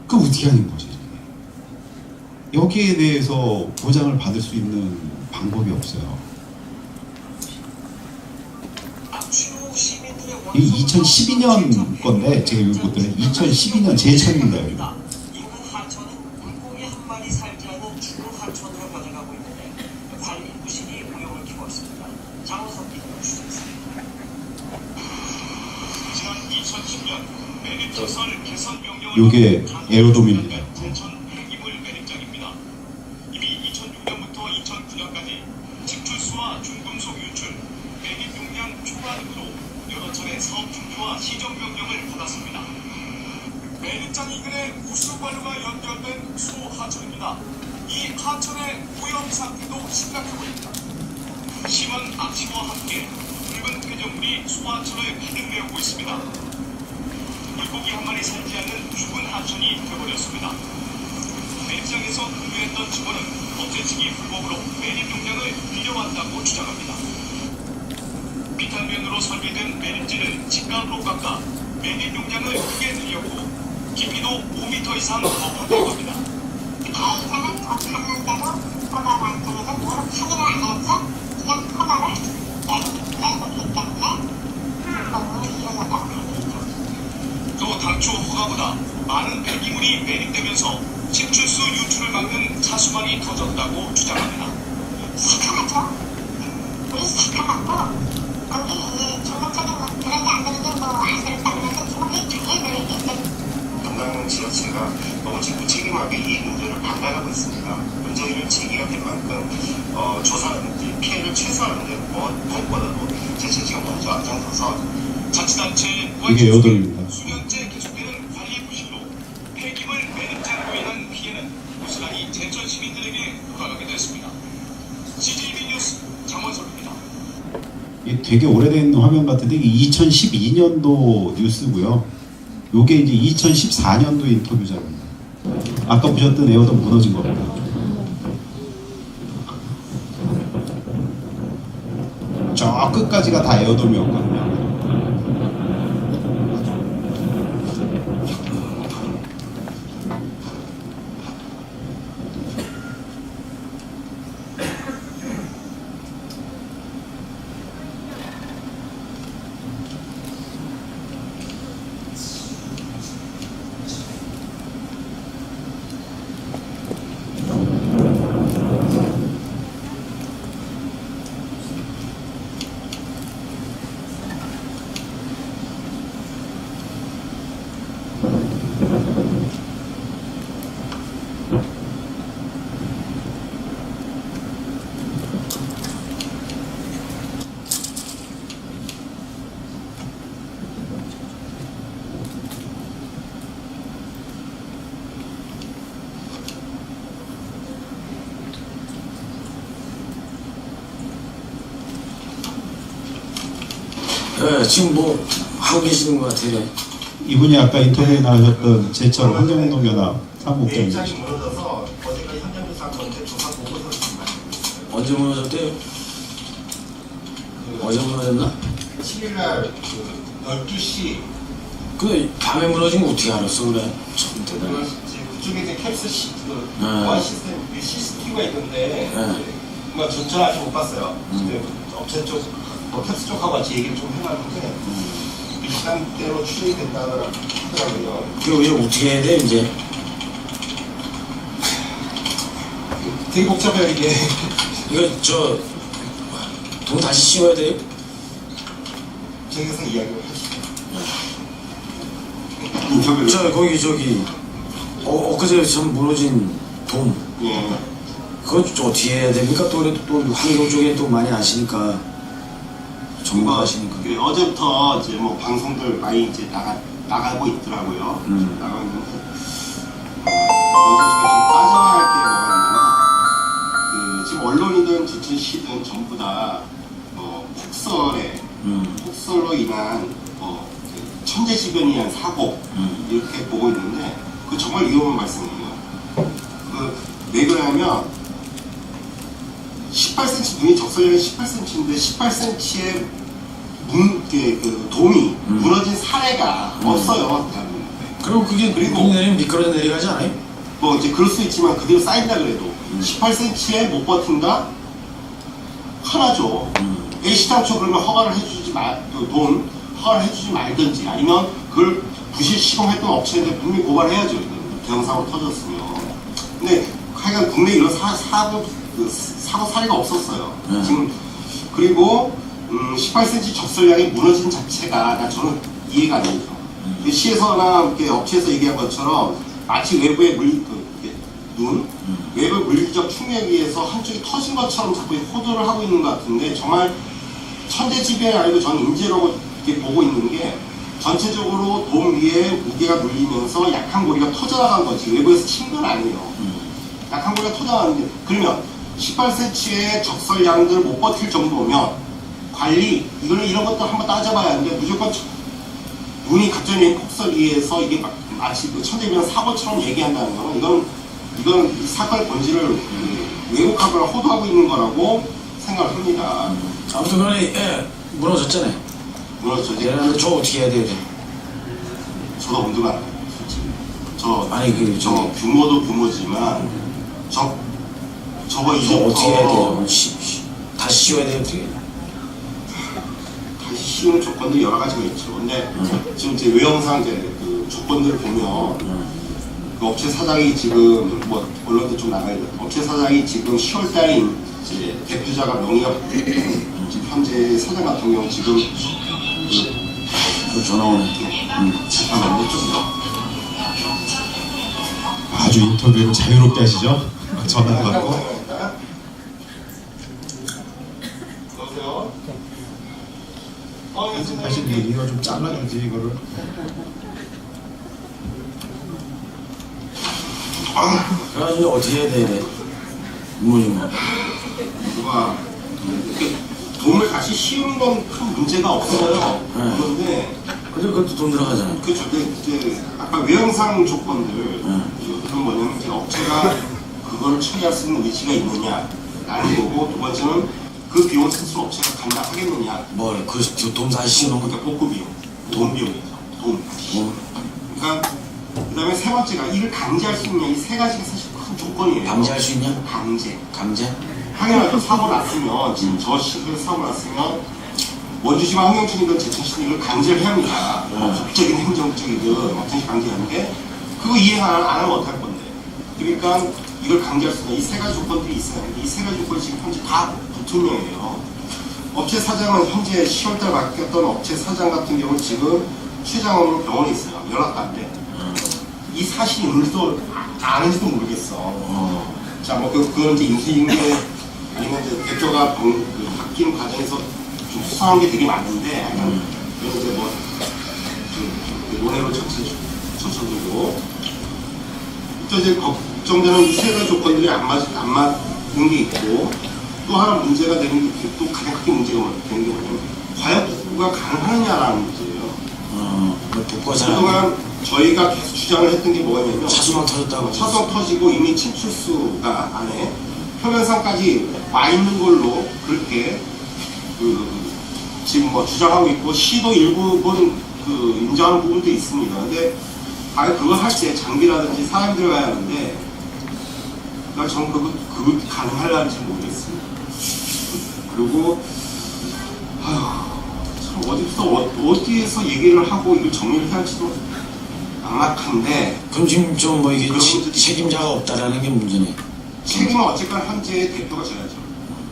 [SPEAKER 1] 그럼 어떻게 하는 거지? 여기에 대해서 보장을 받을 수 있는 방법이 없어요. 이 2012년 건데 제가 여기 보더니 2012년 제철입니다. 여기.
[SPEAKER 12] 인근 하천은 물고기 한 마리 살지 않은 주로 하천으로 변해가고 있는데 관리 부실이 우려를 키고 있습니다. 장호석 기자가 취재했습니다.
[SPEAKER 2] 지난 2010년 매립시설 개선 명령을
[SPEAKER 1] 요게 에어돔입니다.
[SPEAKER 2] 제천 폐기물 매립장입니다. 이미 2006년부터 2009년까지 침출수와 중금속 유출, 매립 용량 초과 등으로 여러 차례 사업 중지와 시정 명령을 받았습니다. 매립장 인근에 우수관로가 연결된 소하천입니다. 이 하천의 오염 상태도 심각해 보입니다. 심한 악취와 함께 붉은 폐정물이 소하천을 가득 메우고 있습니다. 물고기 한 마리 살지 않는 죽은 하천이 되어버렸습니다. 매립장에서 근무했던 직원은 업체측이 불법으로 매립 용량을 빌려왔다고 주장합니다. 비탄면으로 설계된 매립지는 직각으로 깎아 매립 용량을 크게 늘렸고 깊이도 5m 이상 더 파낼 겁니다.
[SPEAKER 13] 가해자는 법하는데도 허가 관청에서 무릎 확인을 안 해서 그냥 허가를 내줬기 때문에 공무를 이루어졌다고 합니다.
[SPEAKER 2] 또 당초 허가보다 많은 폐기물이 매립되면서 침출수 유출을 막는 차수망이 터졌다고 주장합니다.
[SPEAKER 13] 시커멓죠? 우리 시커멓고 거기 전반적인 뭐 그런데 안 되는 게뭐 안쓰럽다는 것은 기본이 당연히 늘릴 게 있어요.
[SPEAKER 5] 담당 지자체가 너무 지금 무책임하게 이 문제를 판단하고 있습니다. 문제를 제기가 된 만큼 조사하는 피해를 최소화하는 데 무엇보다도 제체지가 먼저 앞장서서
[SPEAKER 2] 자치단체
[SPEAKER 1] 이게 에어돔입니다.
[SPEAKER 2] 수년째 계속되는 관리 부실로 폐기물 매립장으로 인한 피해는 고스란히 제천 시민들에게 돌아가게 됐습니다. CGV 뉴스 장원석입니다.
[SPEAKER 1] 이게 되게 오래된 화면 같은데 이게 2012년도 뉴스고요. 요게 이제 2014년도 인터뷰자입니다. 아까 보셨던 에어돔 무너진 겁니다. 저 끝까지가 다 에어돔이었거든요.
[SPEAKER 14] 네, 지금 뭐 하고 계시는 것 같아요.
[SPEAKER 1] 이분이 아까 인터뷰에 나오셨던 제철 환경운동연합 사무국장입니다.
[SPEAKER 5] 매입장이 무너져서 어제까지 현장조사 건대 조사 보고서를 지금 만들고 있어요.
[SPEAKER 14] 언제 무너졌대요? 어제 무너졌나?
[SPEAKER 5] 7일날 그 12시
[SPEAKER 14] 그 밤에 무너진 거 어떻게 알았어 그래? 참 대단해.
[SPEAKER 5] 그쪽에 이제 캡스
[SPEAKER 14] 네.
[SPEAKER 5] 보안 시스템 CCTV가 있는데 뭔가 전혀 아직 못 봤어요. 근데 업체 쪽, 캡스 쪽하고 같이 얘기를 좀 해봤는데 이 시간대로 추진이 된다고 하더라고요.
[SPEAKER 14] 그럼 이제 어떻게 해야 돼 이제?
[SPEAKER 5] 되게 복잡해요 이게.
[SPEAKER 14] 이거 돈 다시 씌워야 돼요?
[SPEAKER 5] 저기서 이야기를
[SPEAKER 14] 저 거기 엊그제 참 무너진 돔.
[SPEAKER 5] 예.
[SPEAKER 14] 그거 어떻게 해야 됩니까? 또 환경 쪽에 또 많이 아시니까 전문가시니까.
[SPEAKER 5] 어제부터 이제 뭐 방송들 많이 이제 나가고 있더라고요. 나가고 있는데 여기 중에 좀 빠져야 할 게 뭐가 있냐면 지금 언론이든 주최시든 전부 다 폭설로 인한 천재지변에 의한 사고 이렇게 보고 있는데 그 정말 위험한 말씀이에요. 왜 그러냐면 18cm 눈이 적설량이 18cm인데 18cm의 돔이 무너진 사례가 없어요.
[SPEAKER 14] 그리고 그게 눈이 내리면 미끄러져 내려가지 않아요?
[SPEAKER 5] 뭐 이제 그럴 수 있지만 그대로 쌓인다 그래도 18cm에 못 버틴다? 하나죠. 애시당초 그러면 허가를 해주지 돈
[SPEAKER 15] 허가해주지 말든지 아니면 그걸 부실 시공했던 업체한테 분명히 고발해야죠. 대형사고 터졌으면. 근데 하여간 국내에 이런 사고 사례가 없었어요. 지금 그리고 18cm 적설량이 무너진 자체가 저는 이해가 안 되죠. 시에서나 이렇게 업체에서 얘기한 것처럼 마치 외부의 외부 물리적 충격에 의해서 한쪽이 터진 것처럼 자꾸 호도를 하고 있는 것 같은데 정말 천재지변이 아니고 저는 인재라고 이렇게 보고 있는 게 전체적으로 돔 위에 무게가 눌리면서 약한 고리가 터져나간 거지 외부에서 친 건 아니에요. 약한 고리가 터져나가는데 그러면 18cm의 적설량들 못 버틸 정도면 관리 이런 것도 한번 따져봐야 하는데 무조건 눈이 갑자기 폭설위에서 이게 마치 그 천재변 사고처럼 얘기한다는 거는 이건 사건의 본질을 왜곡하거나 호도하고 있는 거라고 생각을 합니다.
[SPEAKER 14] 아무튼 간에 무너졌잖아요.
[SPEAKER 15] 무너졌죠.
[SPEAKER 14] 그런데 저 어떻게 해야 돼요?
[SPEAKER 15] 저도 엄두가 안 나요. 저
[SPEAKER 14] 아니
[SPEAKER 15] 규모도 규모지만 저거 이제
[SPEAKER 14] 어떻게 해야 돼요? 다시 씌워야 돼요? 어떻게?
[SPEAKER 15] 다시 씌우는 조건들이 여러 가지가 있죠. 근데 지금 제 외형상 그 조건들을 보면 그 업체 사장이 지금 뭐 언론도 좀 나가야 돼. 업체 사장이 지금 10월달에 이제 대표자가 명의가 지금 현재 사장 같은 경우 지금
[SPEAKER 14] 그 전화 오네.
[SPEAKER 15] 잠깐만요 좀
[SPEAKER 1] 아주 인터뷰를 자유롭게 하시죠? 전화 받고.
[SPEAKER 15] 여보세요?
[SPEAKER 1] 사실 이거 좀 잘라주지 이거를.
[SPEAKER 14] 그래가지고 어떻게 해야 돼? 뭐냐?
[SPEAKER 15] 누가 이렇게 돈을 다시 씌우는 건 큰 문제가 없어요. 그런데
[SPEAKER 14] 그것도 돈 들어가잖아요.
[SPEAKER 15] 그렇죠. 이제 아까 외형상 조건들 그건 뭐냐면 이제 업체가 그걸 처리할 수 있는 의지가 있느냐라는 거고 두 번째는 그 비용 스스로 업체가 감당하겠느냐.
[SPEAKER 14] 뭘? 돈 다시 씌우는 거?
[SPEAKER 15] 그러니까 복구 비용, 돈 비용이죠. 돈. 그러니까 그다음에 세 번째가 이를 강제할 수 있냐. 이 세 가지가 사실 큰 조건이에요.
[SPEAKER 14] 강제할 수 있냐?
[SPEAKER 15] 강제.
[SPEAKER 14] 당연하죠.
[SPEAKER 15] 사고 났으면 지금 저 시기에 사고 났으면 원주시와 환경청이든 제천시는 이걸 강제를 해야 합니다. 법적인 행정적이든 어떻게 강제하는데 그거 이해 안 하면 어떡할 건데. 그러니까 이걸 강제할 수 있는 이 세 가지 조건들이 있어야 하는데 이 세 가지 조건이 지금 현재 다 불투명해요. 업체 사장은 현재 10월달 바뀌었던 업체 사장 같은 경우는 지금 최장원으로 병원에 있어요. 연락도 안 돼. 이 사실이 있는지도 아는지도 모르겠어. 자, 뭐 그건 이제 인수인계 아니면 이제 대표가 바뀌는 과정에서 좀 수상한 게 되게 많은데, 그런 이제 뭐 논의로 젖혀두고 또 이제 걱정되는 이 세 가지 조건들이 안 맞는 게 있고 또 하나 문제가 되는 게 또 가장 크게 문제가 되는 게 뭐냐면 과연 복구가 가능하느냐라는 문제예요. 그동안 저희가 계속 주장을 했던 게 뭐냐면
[SPEAKER 14] 차수막 터졌다고.
[SPEAKER 15] 차수막 터지고 이미 침출수가 안에 표면상까지 와 있는 걸로 그렇게 지금 뭐 주장하고 있고 시도 일부분 인정하는 부분도 있습니다. 근데 과연 그걸 할 때 장비라든지 사람이 들어가야 하는데 저는 그거 가능할지 모르겠습니다. 그리고 참 어디에서 얘기를 하고 이걸 정리를 해야 할지도 막막한데.
[SPEAKER 14] 그럼 지금 좀 뭐 이게 책임자가 없다라는 게 문제네.
[SPEAKER 15] 책임은 어쨌거나 현재 대표가 져야죠.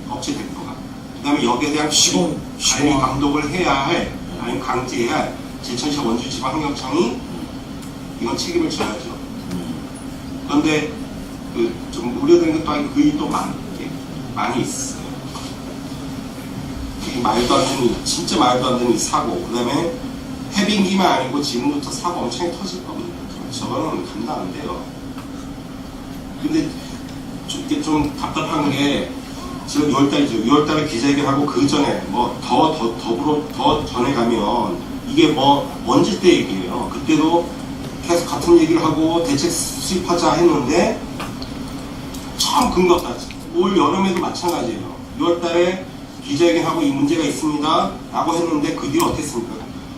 [SPEAKER 15] 업체 대표가. 그 다음에 여기에 대한 관리 감독을 해야 할, 아니면 강제해야 할 제천시 원주지방환경청이 이건 책임을 져야죠. 그런데 좀 우려되는 것도 아니고 그 일도 많이 있어요. 말도 안 되는, 진짜 말도 안 되는 이 사고, 그 다음에 해빙기만 아니고 지금부터 사고 엄청 터질 겁니다. 저거는 감당 안 돼요. 근데 이게 좀 답답한 게 지금 6월달이죠. 6월달에 기자회견하고 그 전에 뭐 더 전에 가면 이게 뭐 먼지 때 얘기예요. 그때도 계속 같은 얘기를 하고 대책 수립하자 했는데 처음 근거가 올 여름에도 마찬가지예요. 6월달에 기자회견하고 이 문제가 있습니다 라고 했는데 그 뒤로 어땠습니까?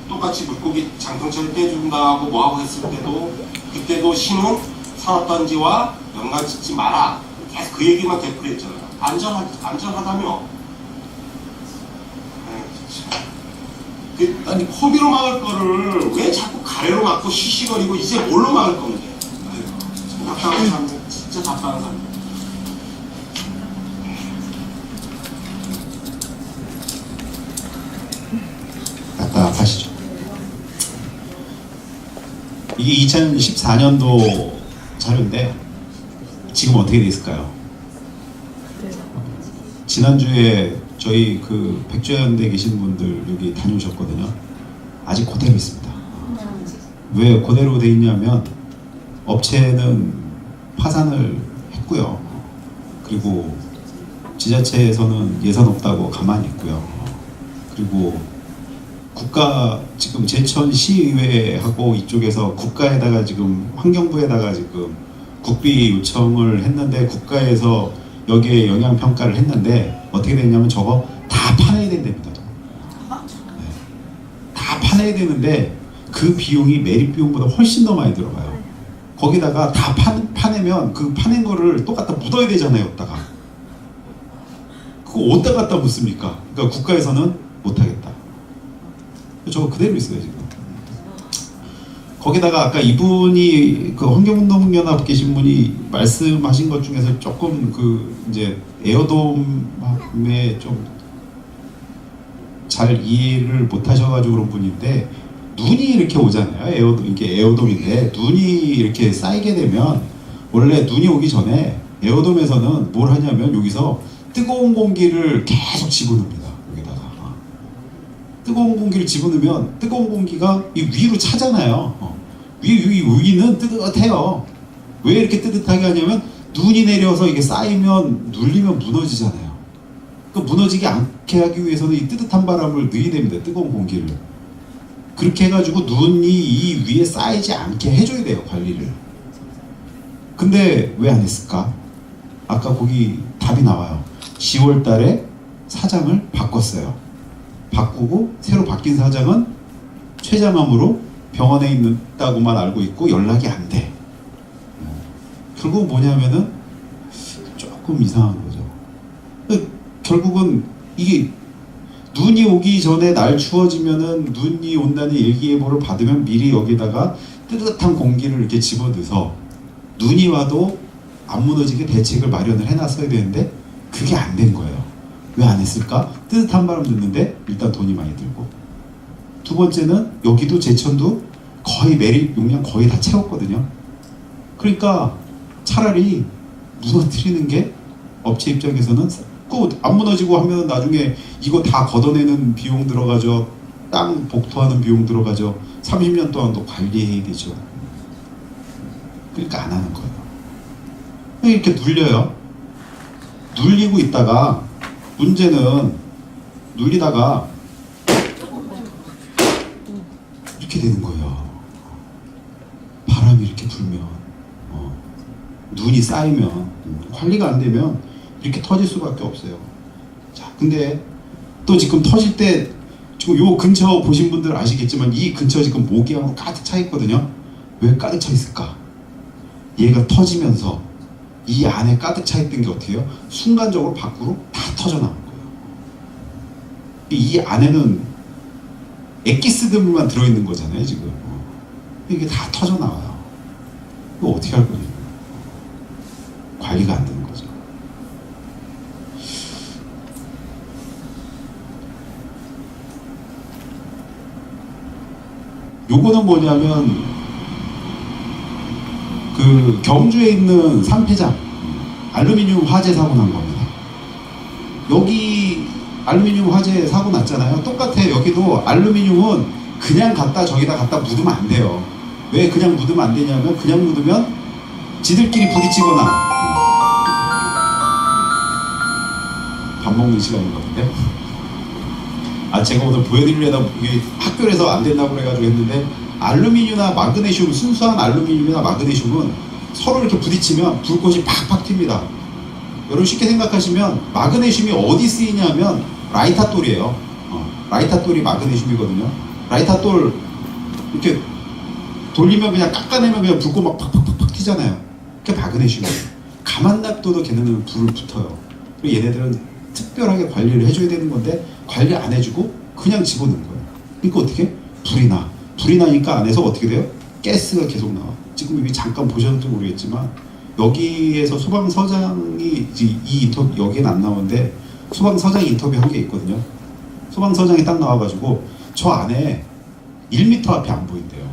[SPEAKER 15] 똑같이 물고기 장통차를 떼준다고 뭐하고 했을 때도 그때도 시는 산업단지와 연관 짓지 마라 계속 그 얘기만 되풀이했잖아요. 안전하다며. 아니 허비로 막을 거를 왜 자꾸 가래로 막고 시시거리고 이제 뭘로 막을 건데? 아유, 답답한 사람들, 진짜 답답한 사람들.
[SPEAKER 1] 답답하시죠. 이게 2014년도 자료인데 지금 어떻게 돼 있을까요? 지난주에 저희 그 백조연대 계신 분들 여기 다녀오셨거든요. 아직 그대로 있습니다. 왜 그대로 돼 있냐면 업체는 파산을 했고요. 그리고 지자체에서는 예산 없다고 가만히 있고요. 그리고 국가 지금 제천시의회하고 이쪽에서 국가에다가 지금 환경부에다가 지금 국비 요청을 했는데 국가에서 여기에 영향평가를 했는데 어떻게 됐냐면 저거 다 파내야 된답니다. 네. 다 파내야 되는데 그 비용이 매립 비용보다 훨씬 더 많이 들어가요. 거기다가 다 파내면 그 파낸 거를 또 갖다 묻어야 되잖아요. 어디다가 그거 어디다 갖다 묻습니까? 그러니까 국가에서는 못하겠다. 저거 그대로 있어요 지금. 거기다가 아까 이분이 그 환경운동연합 계신 분이 말씀하신 것 중에서 조금 그 이제 에어돔에 좀 잘 이해를 못하셔가지고 그런 분인데 눈이 이렇게 오잖아요. 에어돔 이게 에어돔인데 눈이 이렇게 쌓이게 되면 원래 눈이 오기 전에 에어돔에서는 뭘 하냐면 여기서 뜨거운 공기를 계속 집어넣습니다. 여기다가 뜨거운 공기를 집어넣으면 뜨거운 공기가 이 위로 차잖아요. 위는 뜨뜻해요. 왜 이렇게 뜨뜻하게 하냐면 눈이 내려서 이게 쌓이면 눌리면 무너지잖아요. 그 무너지게 않게 하기 위해서는 이 뜨뜻한 바람을 넣어야 됩니다. 뜨거운 공기를. 그렇게 해가지고 눈이 이 위에 쌓이지 않게 해줘야 돼요. 관리를. 근데 왜 안 했을까? 아까 거기 답이 나와요. 10월 달에 사장을 바꿨어요. 바꾸고 새로 바뀐 사장은 최자맘으로 병원에 있다고만 알고 있고 연락이 안 돼. 결국 뭐냐면은 조금 이상한 거죠. 결국은 이게 눈이 오기 전에 날 추워지면은 눈이 온다는 일기예보를 받으면 미리 여기다가 뜨뜻한 공기를 이렇게 집어넣어서 눈이 와도 안 무너지게 대책을 마련을 해놨어야 되는데 그게 안 된 거예요. 왜 안 했을까? 뜨뜻한 바람 듣는데 일단 돈이 많이 들고, 두 번째는 여기도 제천도 거의 매립 용량 거의 다 채웠거든요. 그러니까 차라리 무너뜨리는 게 업체 입장에서는 안 무너지고 하면 나중에 이거 다 걷어내는 비용 들어가죠. 땅 복토하는 비용 들어가죠. 30년 동안 또 관리해야 되죠. 그러니까 안 하는 거예요. 이렇게 눌려요. 눌리고 있다가 문제는 눌리다가 이렇게 되는 거예요. 바람이 이렇게 불면 눈이 쌓이면 관리가 안 되면 이렇게 터질 수밖에 없어요. 자, 근데 또 지금 터질 때 지금 요 근처 보신 분들 아시겠지만 이 근처 지금 모기향으로 가득 차 있거든요. 왜 가득 차 있을까? 얘가 터지면서 이 안에 가득 차 있던 게 어떻게 해요? 순간적으로 밖으로 다 터져 나온 거예요. 이 안에는 엑기스들만 들어있는 거잖아요 지금. 이게 다 터져 나와요. 이거 어떻게 할 거냐? 관리가 안 되는 거죠. 요거는 뭐냐면 그 경주에 있는 삼폐장 알루미늄 화재 사고 난 겁니다. 여기 알루미늄 화재 사고 났잖아요. 똑같아요. 여기도 알루미늄은 그냥 갖다 저기다 갖다 묻으면 안 돼요. 왜 그냥 묻으면 안 되냐면 그냥 묻으면 지들끼리 부딪히거나 밥 먹는 시간인 것 같은데. 제가 오늘 보여드리려다 이게 학교에서 안 된다고 그래가지고 했는데 알루미늄이나 마그네슘, 순수한 알루미늄이나 마그네슘은 서로 이렇게 부딪히면 불꽃이 팍팍 튑니다. 여러분 쉽게 생각하시면 마그네슘이 어디 쓰이냐면 라이타돌이에요. 라이타돌이 마그네슘이거든요. 라이타돌 이렇게 돌리면 그냥 깎아내면 그냥 불꽃 막 팍팍팍팍 튀잖아요. 그게 마그네슘이에요. 가만 놔둬도 걔네는 불을 붙어요. 그리고 얘네들은 특별하게 관리를 해줘야 되는 건데 관리 안 해주고 그냥 집어넣는 거예요. 그러니까 어떻게? 불이 나. 불이 나니까 안에서 어떻게 돼요? 가스가 계속 나와. 지금 여기 잠깐 보셨는지 모르겠지만 여기에서 소방서장이 이 인터뷰 여기는 안 나오는데 소방서장 인터뷰 한 게 있거든요. 소방서장이 딱 나와가지고 저 안에 1m 앞이 안 보인대요.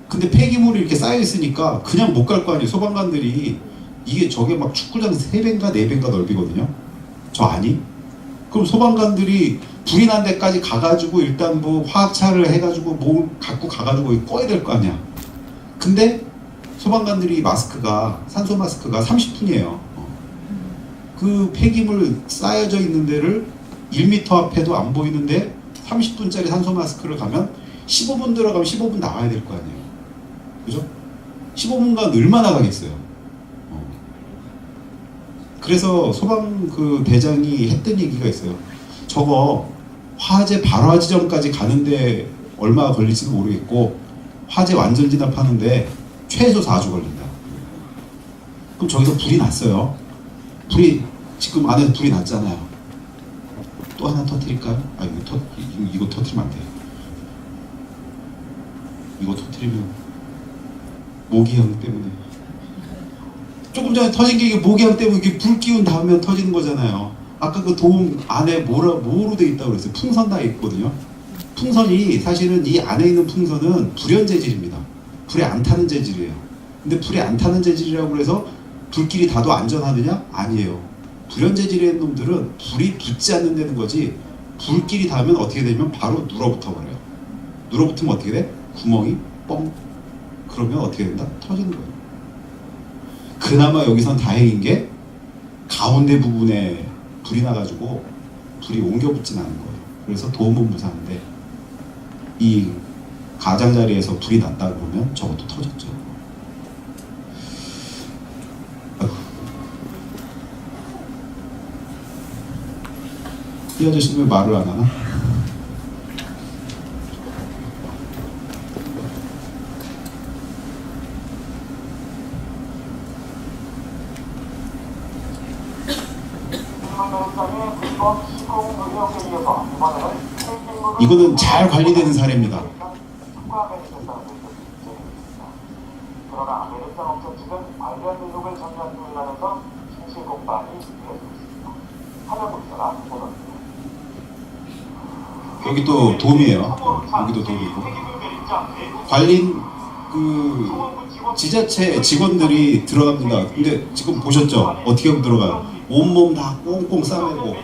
[SPEAKER 1] 근데 폐기물이 이렇게 쌓여 있으니까 그냥 못 갈 거 아니에요. 소방관들이 이게 저게 막 축구장 3배인가 4배인가 넓이거든요. 저 안이? 그럼 소방관들이 불이 난 데까지 가가지고 일단 뭐 화학차를 해가지고 뭘 갖고 가가지고 꺼야 될 거 아니야. 근데 소방관들이 마스크가 산소 마스크가 30분이에요. 그 폐기물 쌓여져 있는 데를 1m 앞에도 안 보이는데 30분짜리 산소 마스크를 가면 15분 들어가면 15분 나와야 될 거 아니에요. 그죠? 15분간 얼마나 가겠어요. 그래서 소방 그 대장이 했던 얘기가 있어요. 저거 화재 발화 지점까지 가는데 얼마나 걸릴지도 모르겠고 화재 완전 진압하는데 최소 4주 걸린다. 그럼 저기서 불이 났어요. 불이 지금 안에서 불이 났잖아요. 또 하나 터뜨릴까요? 아 이거 터뜨리면 안 돼요. 이거 터뜨리면 모기향 때문에 조금 전에 터진 게 이게 모기향 때문에 이렇게 불 끼운 다음에 터지는 거잖아요. 아까 그 도움 안에 뭐로 돼 있다고 그랬어요? 풍선 다 있거든요. 풍선이 사실은 이 안에 있는 풍선은 불연 재질입니다. 불에 안 타는 재질이에요. 근데 불에 안 타는 재질이라고 해서 불길이 닿아도 안전하느냐? 아니에요. 불연 재질의 놈들은 불이 붙지 않는다는 거지 불길이 닿으면 어떻게 되냐면 바로 눌어붙어 버려요. 눌어붙으면 어떻게 돼? 구멍이 뻥. 그러면 어떻게 된다? 터지는 거예요. 그나마 여기선 다행인 게 가운데 부분에 불이 나가지고 불이 옮겨 붙진 않은 거예요. 그래서 도움은 무사한데 이 가장자리에서 불이 났다 그러면 저것도 터졌죠. 이 아저씨는 왜 말을 안 하나? 이거는 잘 관리되는 사례입니다.
[SPEAKER 2] 그러나 매립장 업체 측은 관련 의혹을 전면 중이라면서 진실 공방이 이어지고 있습니다. 하나국서가 보도입니다.
[SPEAKER 1] 여기 또 돔이에요. 여기도 돔이고 관린 그 지자체 직원들이 들어갑니다. 근데 지금 보셨죠? 어떻게 하면 들어가요? 온몸 다 꽁꽁 싸매고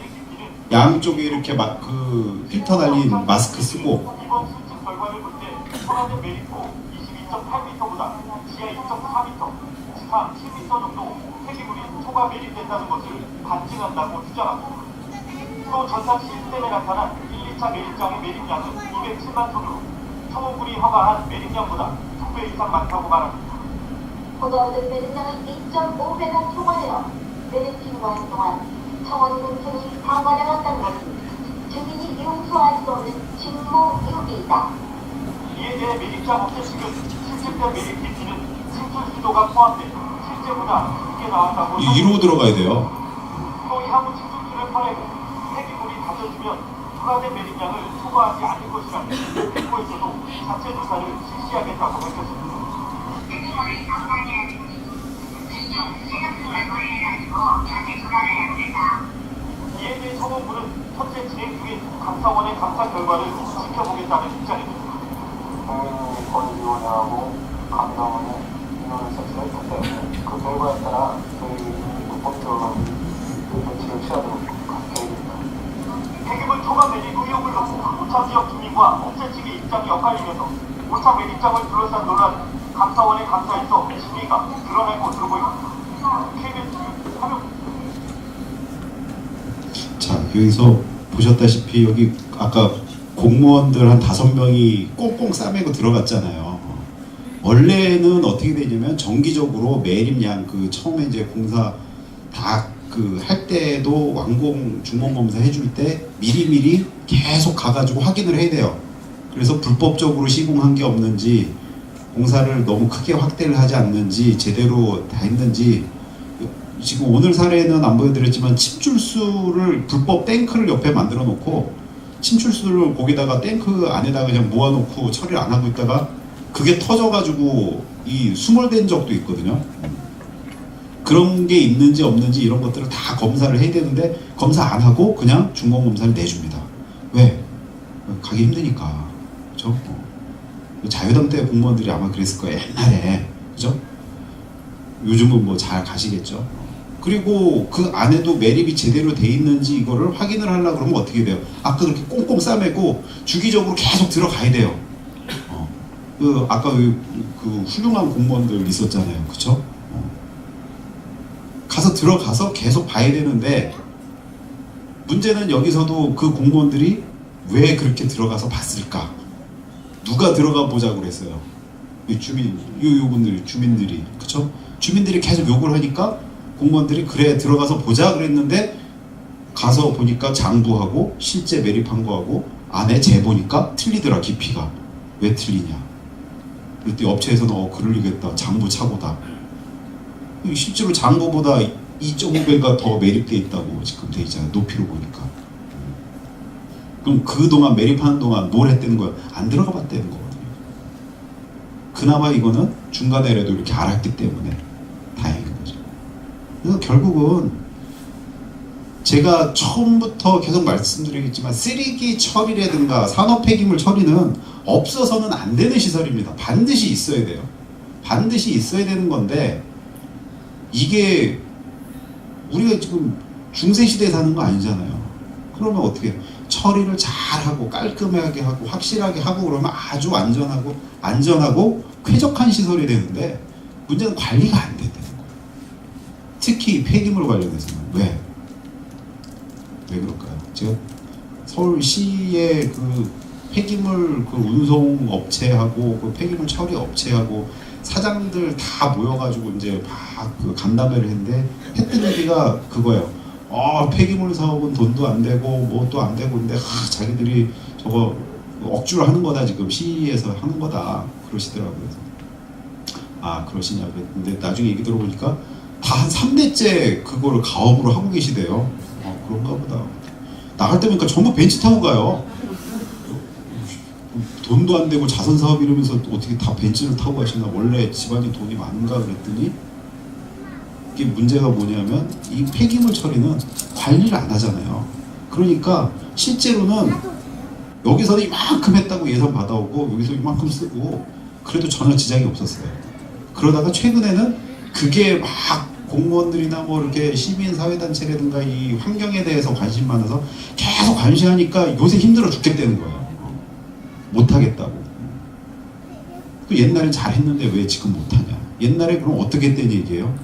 [SPEAKER 1] 양쪽에 이렇게 막 그 필터 달린 마스크 쓰고
[SPEAKER 2] 이번 수칙 결과를 볼 때 청와대 매립고 22.8m보다 지하 2.4m, 지하 7m 정도 폐기물이 초과 매립된다는 것을 간증한다고 주장합니다. 또 전산 시스템에 나타난 1, 2차 매립장의 매립량은 207만 톤으로 청원군이 허가한 매립량보다 2배 이상 많다고 말합니다.
[SPEAKER 13] 보도받은 매립량은 2.5배가 초과되어 매립 기간 동안 청원군 등이 방관해왔다는 것은 주민이 용서할 수 없는 직무유기이다.
[SPEAKER 2] 이에 대해 매립장 업체 측은 실질된 매립 깊이는 침투 시도가 포함돼 실제보다 크게 나왔다고
[SPEAKER 1] 이로 들어가야 돼요.
[SPEAKER 2] 또 향후 침투수를 퍼내고 폐기물이 닫혀지면 추가된 매립량을 초과하지 않을 것이라며 정부에서도 자체 조사를 실시하겠다고 밝혔습니다. 이에 대해 청원부는 현재 진행 중인 감사원의 감사 결과를 지켜보겠다는 입장입니다.
[SPEAKER 11] 권위원회하고 감사원의 인원을 설치했기 때문에 그 결과에 따라 저희 국법적인 조치를 취하도록 계획입니다.
[SPEAKER 2] 폐기물 초과 매립 의혹을 놓고 오차 지역 주민과 업체 측의 입장이 엇갈리면서 오차 매립장을 둘러싼 논란은 감사원의 감사에서 심의가 드러낸 것으로 보입니다. KBS 화면.
[SPEAKER 1] 자, 여기서 보셨다시피 여기 아까 공무원들 한 5명이 꽁꽁 싸매고 들어갔잖아요. 원래는 어떻게 되냐면 정기적으로 매립량 그 처음에 이제 공사 다 그 할 때도 완공 중공 검사 해줄 때 미리미리 계속 가가지고 확인을 해야 돼요. 그래서 불법적으로 시공한 게 없는지 공사를 너무 크게 확대를 하지 않는지 제대로 다 했는지 지금 오늘 사례는 안 보여드렸지만 침출수를 불법 탱크를 옆에 만들어 놓고 침출수를 거기다가 탱크 안에다가 그냥 모아놓고 처리를 안 하고 있다가 그게 터져가지고 이 수몰된 적도 있거든요. 그런 게 있는지 없는지 이런 것들을 다 검사를 해야 되는데 검사 안 하고 그냥 중공검사를 내줍니다. 왜? 가기 힘드니까. 그죠? 자유당 때 공무원들이 아마 그랬을 거예요. 옛날에. 그죠? 요즘은 뭐 잘 가시겠죠. 그리고 그 안에도 매립이 제대로 돼 있는지 이거를 확인을 하려고 그러면 어떻게 돼요? 아까 그렇게 꽁꽁 싸매고 주기적으로 계속 들어가야 돼요. 아까 그 훌륭한 공무원들 있었잖아요. 그쵸? 가서 들어가서 계속 봐야 되는데 문제는 여기서도 그 공무원들이 왜 그렇게 들어가서 봤을까? 누가 들어가 보자고 그랬어요? 이 주민들이. 그쵸? 주민들이 계속 욕을 하니까 공무원들이 그래 들어가서 보자 그랬는데 가서 보니까 장부하고 실제 매립한 거하고 안에 재보니까 틀리더라. 깊이가. 왜 틀리냐? 그랬더니 업체에서는 그러리겠다. 장부 착오다. 실제로 장부보다 2.5배가 더 매립돼 있다고 지금 돼 있잖아요. 높이로 보니까. 그럼 그동안 매립하는 동안 뭘 했다는 거야? 안 들어가 봤다는 거거든요. 그나마 이거는 중간에라도 이렇게 알았기 때문에 다행인 거죠. 그래서 결국은 제가 처음부터 계속 말씀드리겠지만 쓰레기 처리라든가 산업 폐기물 처리는 없어서는 안 되는 시설입니다. 반드시 있어야 돼요. 반드시 있어야 되는 건데 이게 우리가 지금 중세시대에 사는 거 아니잖아요. 그러면 어떻게 처리를 잘하고 깔끔하게 하고 확실하게 하고 그러면 아주 안전하고 쾌적한 시설이 되는데 문제는 관리가 안 된다는 거예요. 특히 폐기물 관련해서는. 왜 그럴까요? 제가 서울시의 그 폐기물 그 운송 업체하고 그 폐기물 처리 업체하고 사장들 다 모여가지고 이제 막 그 간담회를 했는데 했던 얘기가 그거예요. 폐기물 사업은 돈도 안 되고 뭐 또 안 되고 근데 자기들이 저거 억지로 하는 거다 지금 시에서 하는 거다 그러시더라고요. 그러시냐 그랬는데 나중에 얘기 들어보니까 다 한 3대째 그거를 가업으로 하고 계시대요. 그런가 보다. 나갈 때 보니까 전부 벤츠 타고 가요. 돈도 안 되고 자선 사업 이러면서 어떻게 다 벤츠를 타고 가시나. 원래 집안이 돈이 많은가 그랬더니 이게 문제가 뭐냐면 이 폐기물 처리는 관리를 안 하잖아요. 그러니까 실제로는 여기서는 이만큼 했다고 예산 받아오고 여기서 이만큼 쓰고 그래도 전혀 지장이 없었어요. 그러다가 최근에는 그게 막 공무원들이나 뭐 이렇게 시민사회단체라든가 이 환경에 대해서 관심 많아서 계속 관심하니까 요새 힘들어 죽겠다는 거예요. 못하겠다고. 그 옛날엔 잘했는데 왜 지금 못하냐. 옛날에 그럼 어떻게 했다는 얘기예요?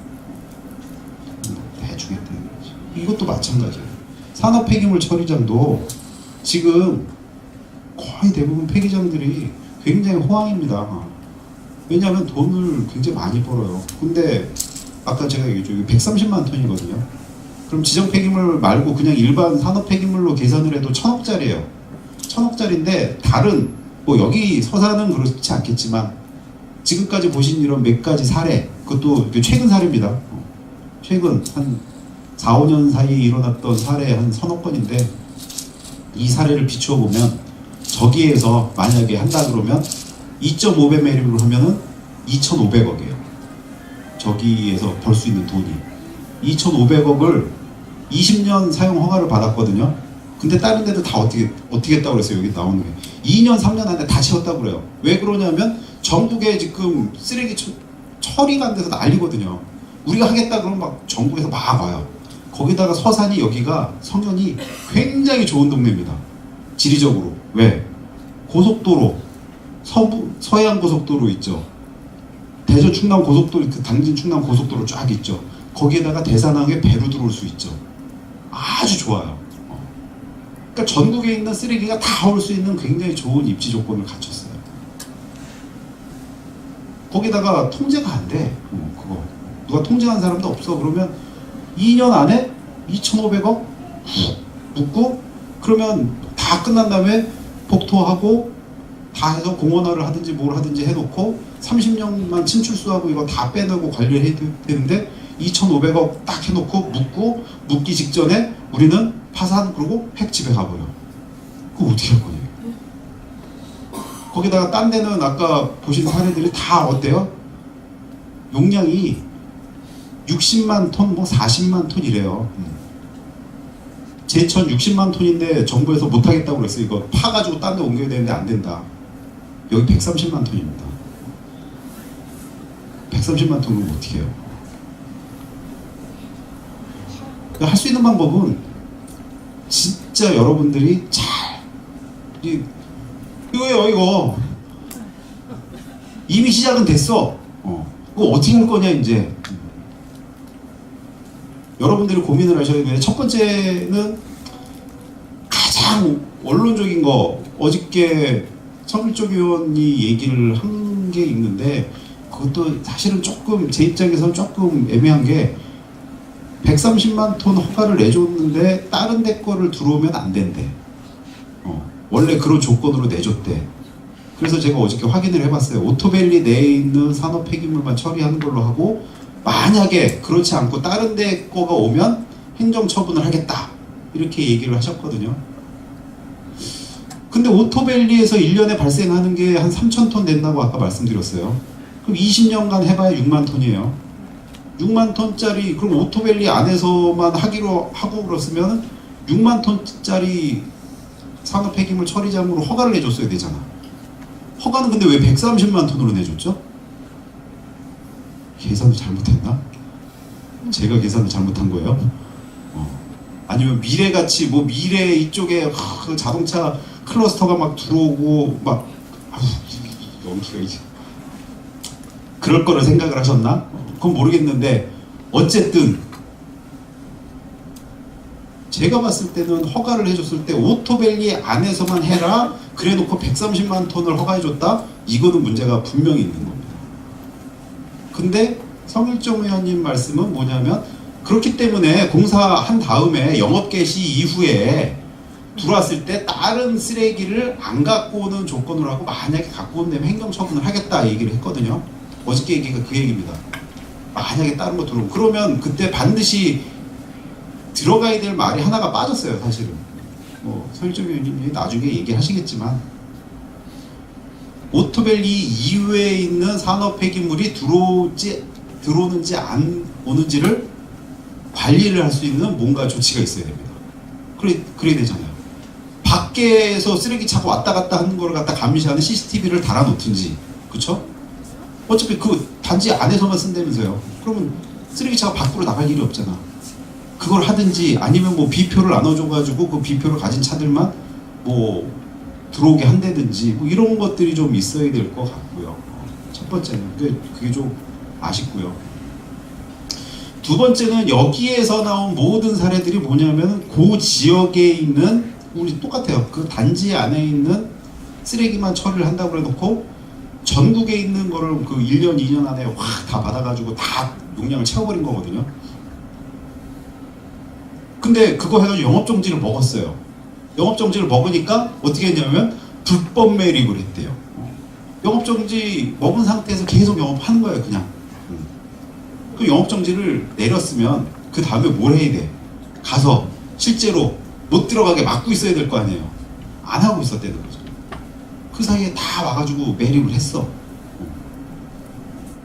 [SPEAKER 1] 대충 했다는 거지. 이것도 마찬가지예요. 산업 폐기물 처리장도 지금 거의 대부분 폐기장들이 굉장히 호황입니다. 왜냐하면 돈을 굉장히 많이 벌어요. 근데 아까 제가 얘기했죠. 130만 톤이거든요. 그럼 지정 폐기물 말고 그냥 일반 산업 폐기물로 계산을 해도 1,000억짜리예요. 1,000억짜리인데 다른 뭐 여기 서사는 그렇지 않겠지만 지금까지 보신 이런 몇 가지 사례, 그것도 최근 사례입니다. 최근 한 4, 5년 사이에 일어났던 사례 한 1,000억 건인데 이 사례를 비추어 보면 저기에서 만약에 한다 그러면 2.5배 매립을 하면은 2,500억이에요. 저기에서 벌 수 있는 돈이 2,500억을 20년 사용 허가를 받았거든요. 근데 다른 데도 다 어떻게 했다고 그랬어요. 여기 나오는 게 2년 3년 안에 다 채웠다고 그래요. 왜 그러냐면 전국에 지금 쓰레기 처리가 안 돼서 난리거든요. 우리가 하겠다 그러면 막 전국에서 막 와요. 거기다가 서산이 여기가 성현이 굉장히 좋은 동네입니다. 지리적으로. 왜? 고속도로 서해안 고속도로 있죠. 대전 충남 고속도로, 그 당진 충남 고속도로 쫙 있죠. 거기에다가 대산항에 배로 들어올 수 있죠. 아주 좋아요. 그러니까 전국에 있는 쓰레기가 다 올 수 있는 굉장히 좋은 입지 조건을 갖췄어요. 거기다가 통제가 안 돼. 그거 누가 통제하는 사람도 없어. 그러면 2년 안에 2,500억 묻고 그러면 다 끝난 다음에 복토하고 다 해서 공원화를 하든지 뭘 하든지 해놓고 30년만 침출수하고 이거 다 빼내고 관리를 해야 되는데 2,500억 딱 해놓고 묻기 직전에 우리는 파산 그러고 획 집에 가버려. 그거 어떻게 할 거냐. 거기다가 딴 데는 아까 보신 사례들이 다 어때요? 용량이 60만 톤, 뭐 40만 톤이래요. 제천 60만 톤인데 정부에서 못하겠다고 그랬어요. 이거 파가지고 딴 데 옮겨야 되는데 안 된다. 여기 130만 톤입니다. 130만 톤은 어떻게 해요? 할 수 있는 방법은 진짜 여러분들이 잘 이거예요. 이거 이미 시작은 됐어. 이거 어떻게 할 거냐 이제. 여러분들이 고민을 하셔야 되는데, 첫 번째는 가장 원론적인 거, 어저께 성일종 의원이 얘기를 한 게 있는데, 그것도 사실은 조금 제 입장에서는 조금 애매한 게, 130만 톤 허가를 내줬는데 다른 데 거를 들어오면 안 된대. 원래 그런 조건으로 내줬대. 그래서 제가 어저께 확인을 해봤어요. 오토밸리 내에 있는 산업 폐기물만 처리하는 걸로 하고, 만약에 그렇지 않고 다른 데 거가 오면 행정처분을 하겠다, 이렇게 얘기를 하셨거든요. 근데 오토밸리에서 1년에 발생하는 게 한 3,000톤 된다고 아까 말씀드렸어요. 그럼 20년간 해봐야 6만 톤이에요. 6만 톤짜리, 그럼 오토밸리 안에서만 하기로 하고 그랬으면 6만 톤짜리 산업 폐기물 처리장으로 허가를 내줬어야 되잖아. 허가는 근데 왜 130만 톤으로 내줬죠? 계산을 잘못했나? 제가 계산을 잘못한 거예요? 아니면 미래같이 뭐 미래 이쪽에 그 자동차 클러스터가 막 들어오고 막 연기가 이제 그럴 거를 생각을 하셨나? 그건 모르겠는데, 어쨌든 제가 봤을 때는 허가를 해줬을 때 오토밸리 안에서만 해라 그래 놓고 130만 톤을 허가해줬다? 이거는 문제가 분명히 있는 겁니다. 근데 성일종 의원님 말씀은 뭐냐면, 그렇기 때문에 공사한 다음에 영업 개시 이후에 들어왔을 때 다른 쓰레기를 안 갖고 오는 조건으로 하고, 만약에 갖고 온다면 행정처분을 하겠다 얘기를 했거든요. 어저께 얘기가 그 얘기입니다. 만약에 다른 거 들어오면, 그러면 그때 반드시 들어가야 될 말이 하나가 빠졌어요. 사실은 성일종 의원님이 나중에 얘기하시겠지만, 오토밸리 이외에 있는 산업 폐기물이 들어오는지 안 오는지를 관리를 할 수 있는 뭔가 조치가 있어야 됩니다. 그래야 되잖아요. 밖에서 쓰레기 차고 왔다 갔다 하는 걸 갖다 감시하는 CCTV를 달아놓든지, 그쵸? 어차피 그 단지 안에서만 쓴다면서요. 그러면 쓰레기차가 밖으로 나갈 일이 없잖아. 그걸 하든지, 아니면 뭐 비표를 나눠줘가지고 그 비표를 가진 차들만 뭐 들어오게 한다든지, 뭐 이런 것들이 좀 있어야 될 것 같고요. 첫 번째는 그게 좀 아쉽고요. 두 번째는 여기에서 나온 모든 사례들이 뭐냐면, 그 지역에 있는, 우리 똑같아요. 그 단지 안에 있는 쓰레기만 처리를 한다고 해놓고 전국에 있는 거를 그 1년, 2년 안에 확 다 받아가지고 다 용량을 채워버린 거거든요. 근데 그거 해가지고 영업정지를 먹었어요. 영업정지를 먹으니까 어떻게 했냐면 불법 매립을 했대요. 영업정지 먹은 상태에서 계속 영업하는 거예요, 그냥. 그 영업정지를 내렸으면 그 다음에 뭘 해야 돼? 가서 실제로 못 들어가게 막고 있어야 될 거 아니에요. 안 하고 있었다는 거죠. 그 사이에 다 와가지고 매립을 했어.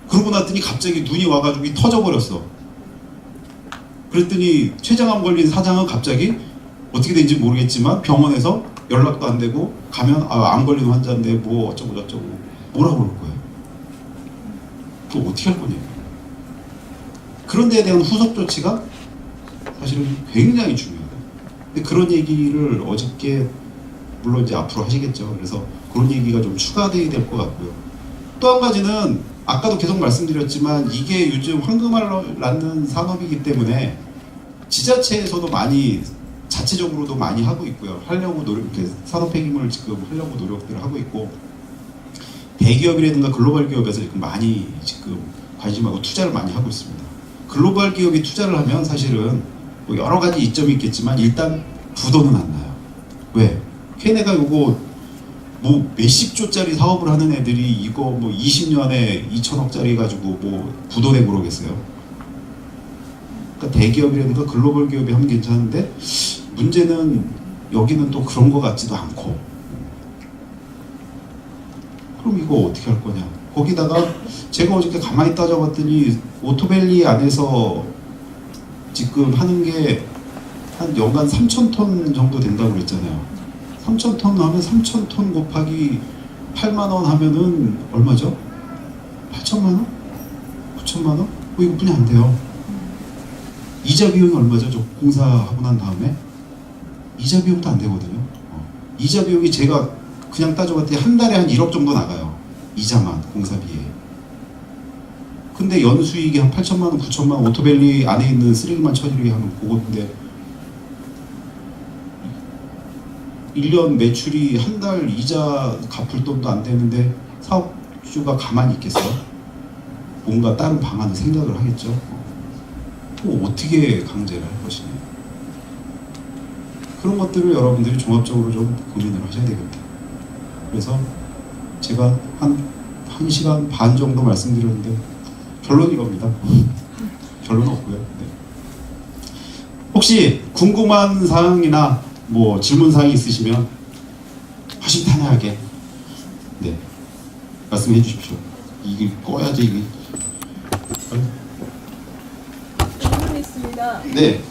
[SPEAKER 1] 그러고 났더니 갑자기 눈이 와가지고 터져버렸어. 그랬더니 췌장암 걸린 사장은 갑자기 어떻게 된지 모르겠지만 병원에서 연락도 안 되고, 가면 암 걸린 환자인데 뭐 어쩌고 저쩌고 뭐라고 그럴 거예요. 그거 어떻게 할 거냐. 그런 데에 대한 후속 조치가 사실은 굉장히 중요하다. 근데 그런 얘기를 어저께, 물론 이제 앞으로 하시겠죠. 그래서 그런 얘기가 좀 추가돼야 될 것 같고요. 또 한 가지는 아까도 계속 말씀드렸지만, 이게 요즘 황금알 낳는 산업이기 때문에 지자체에서도 많이, 자체적으로도 많이 하고 있고요. 하려고 이렇게 산업 폐기물을 지금 하려고 노력들을 하고 있고, 대기업이라든가 글로벌 기업에서 지금 많이 관심하고 투자를 많이 하고 있습니다. 글로벌 기업이 투자를 하면 사실은 뭐 여러 가지 이점이 있겠지만, 일단 부도는 안 나요. 왜? 걔네가 요거 뭐 몇십 조짜리 사업을 하는 애들이 이거 뭐 20년에 2천억짜리 가지고 뭐 부도내고 그러겠어요. 그러니까 대기업이라든가 글로벌 기업이 하면 괜찮은데, 문제는 여기는 또 그런 것 같지도 않고. 그럼 이거 어떻게 할 거냐? 거기다가 제가 어저께 가만히 따져봤더니 오토밸리 안에서 지금 하는 게 한 연간 3,000톤 정도 된다고 그랬잖아요. 3,000톤 하면 3,000톤 곱하기 8만 원 하면은 얼마죠? 8천만 원? 9천만 원? 이거뿐이 안 돼요. 이자 비용이 얼마죠? 저 공사하고 난 다음에 이자 비용도 안 되거든요. 이자 비용이 제가 그냥 따져봤더니 한 달에 한 1억 정도 나가요. 이자만 공사비에. 근데 연수익이 한 8천만 원, 9천만 원, 오토밸리 안에 있는 쓰레기만 처리를 하면 그건데 1년 매출이 한 달 이자 갚을 돈도 안 되는데 사업주가 가만히 있겠어요? 뭔가 다른 방안을 생각을 하겠죠. 또 어떻게 강제를 할 것이냐. 그런 것들을 여러분들이 종합적으로 좀 고민을 하셔야 되겠다. 그래서 제가 한 1시간 반 정도 말씀드렸는데 결론이 이겁니다. 결론 없고요. 네. 혹시 궁금한 사항이나 뭐 질문 사항이 있으시면 허심탄회하게 네 말씀해 주십시오. 이게 꺼야지 이게.
[SPEAKER 16] 질문이 있습니다.
[SPEAKER 1] 네.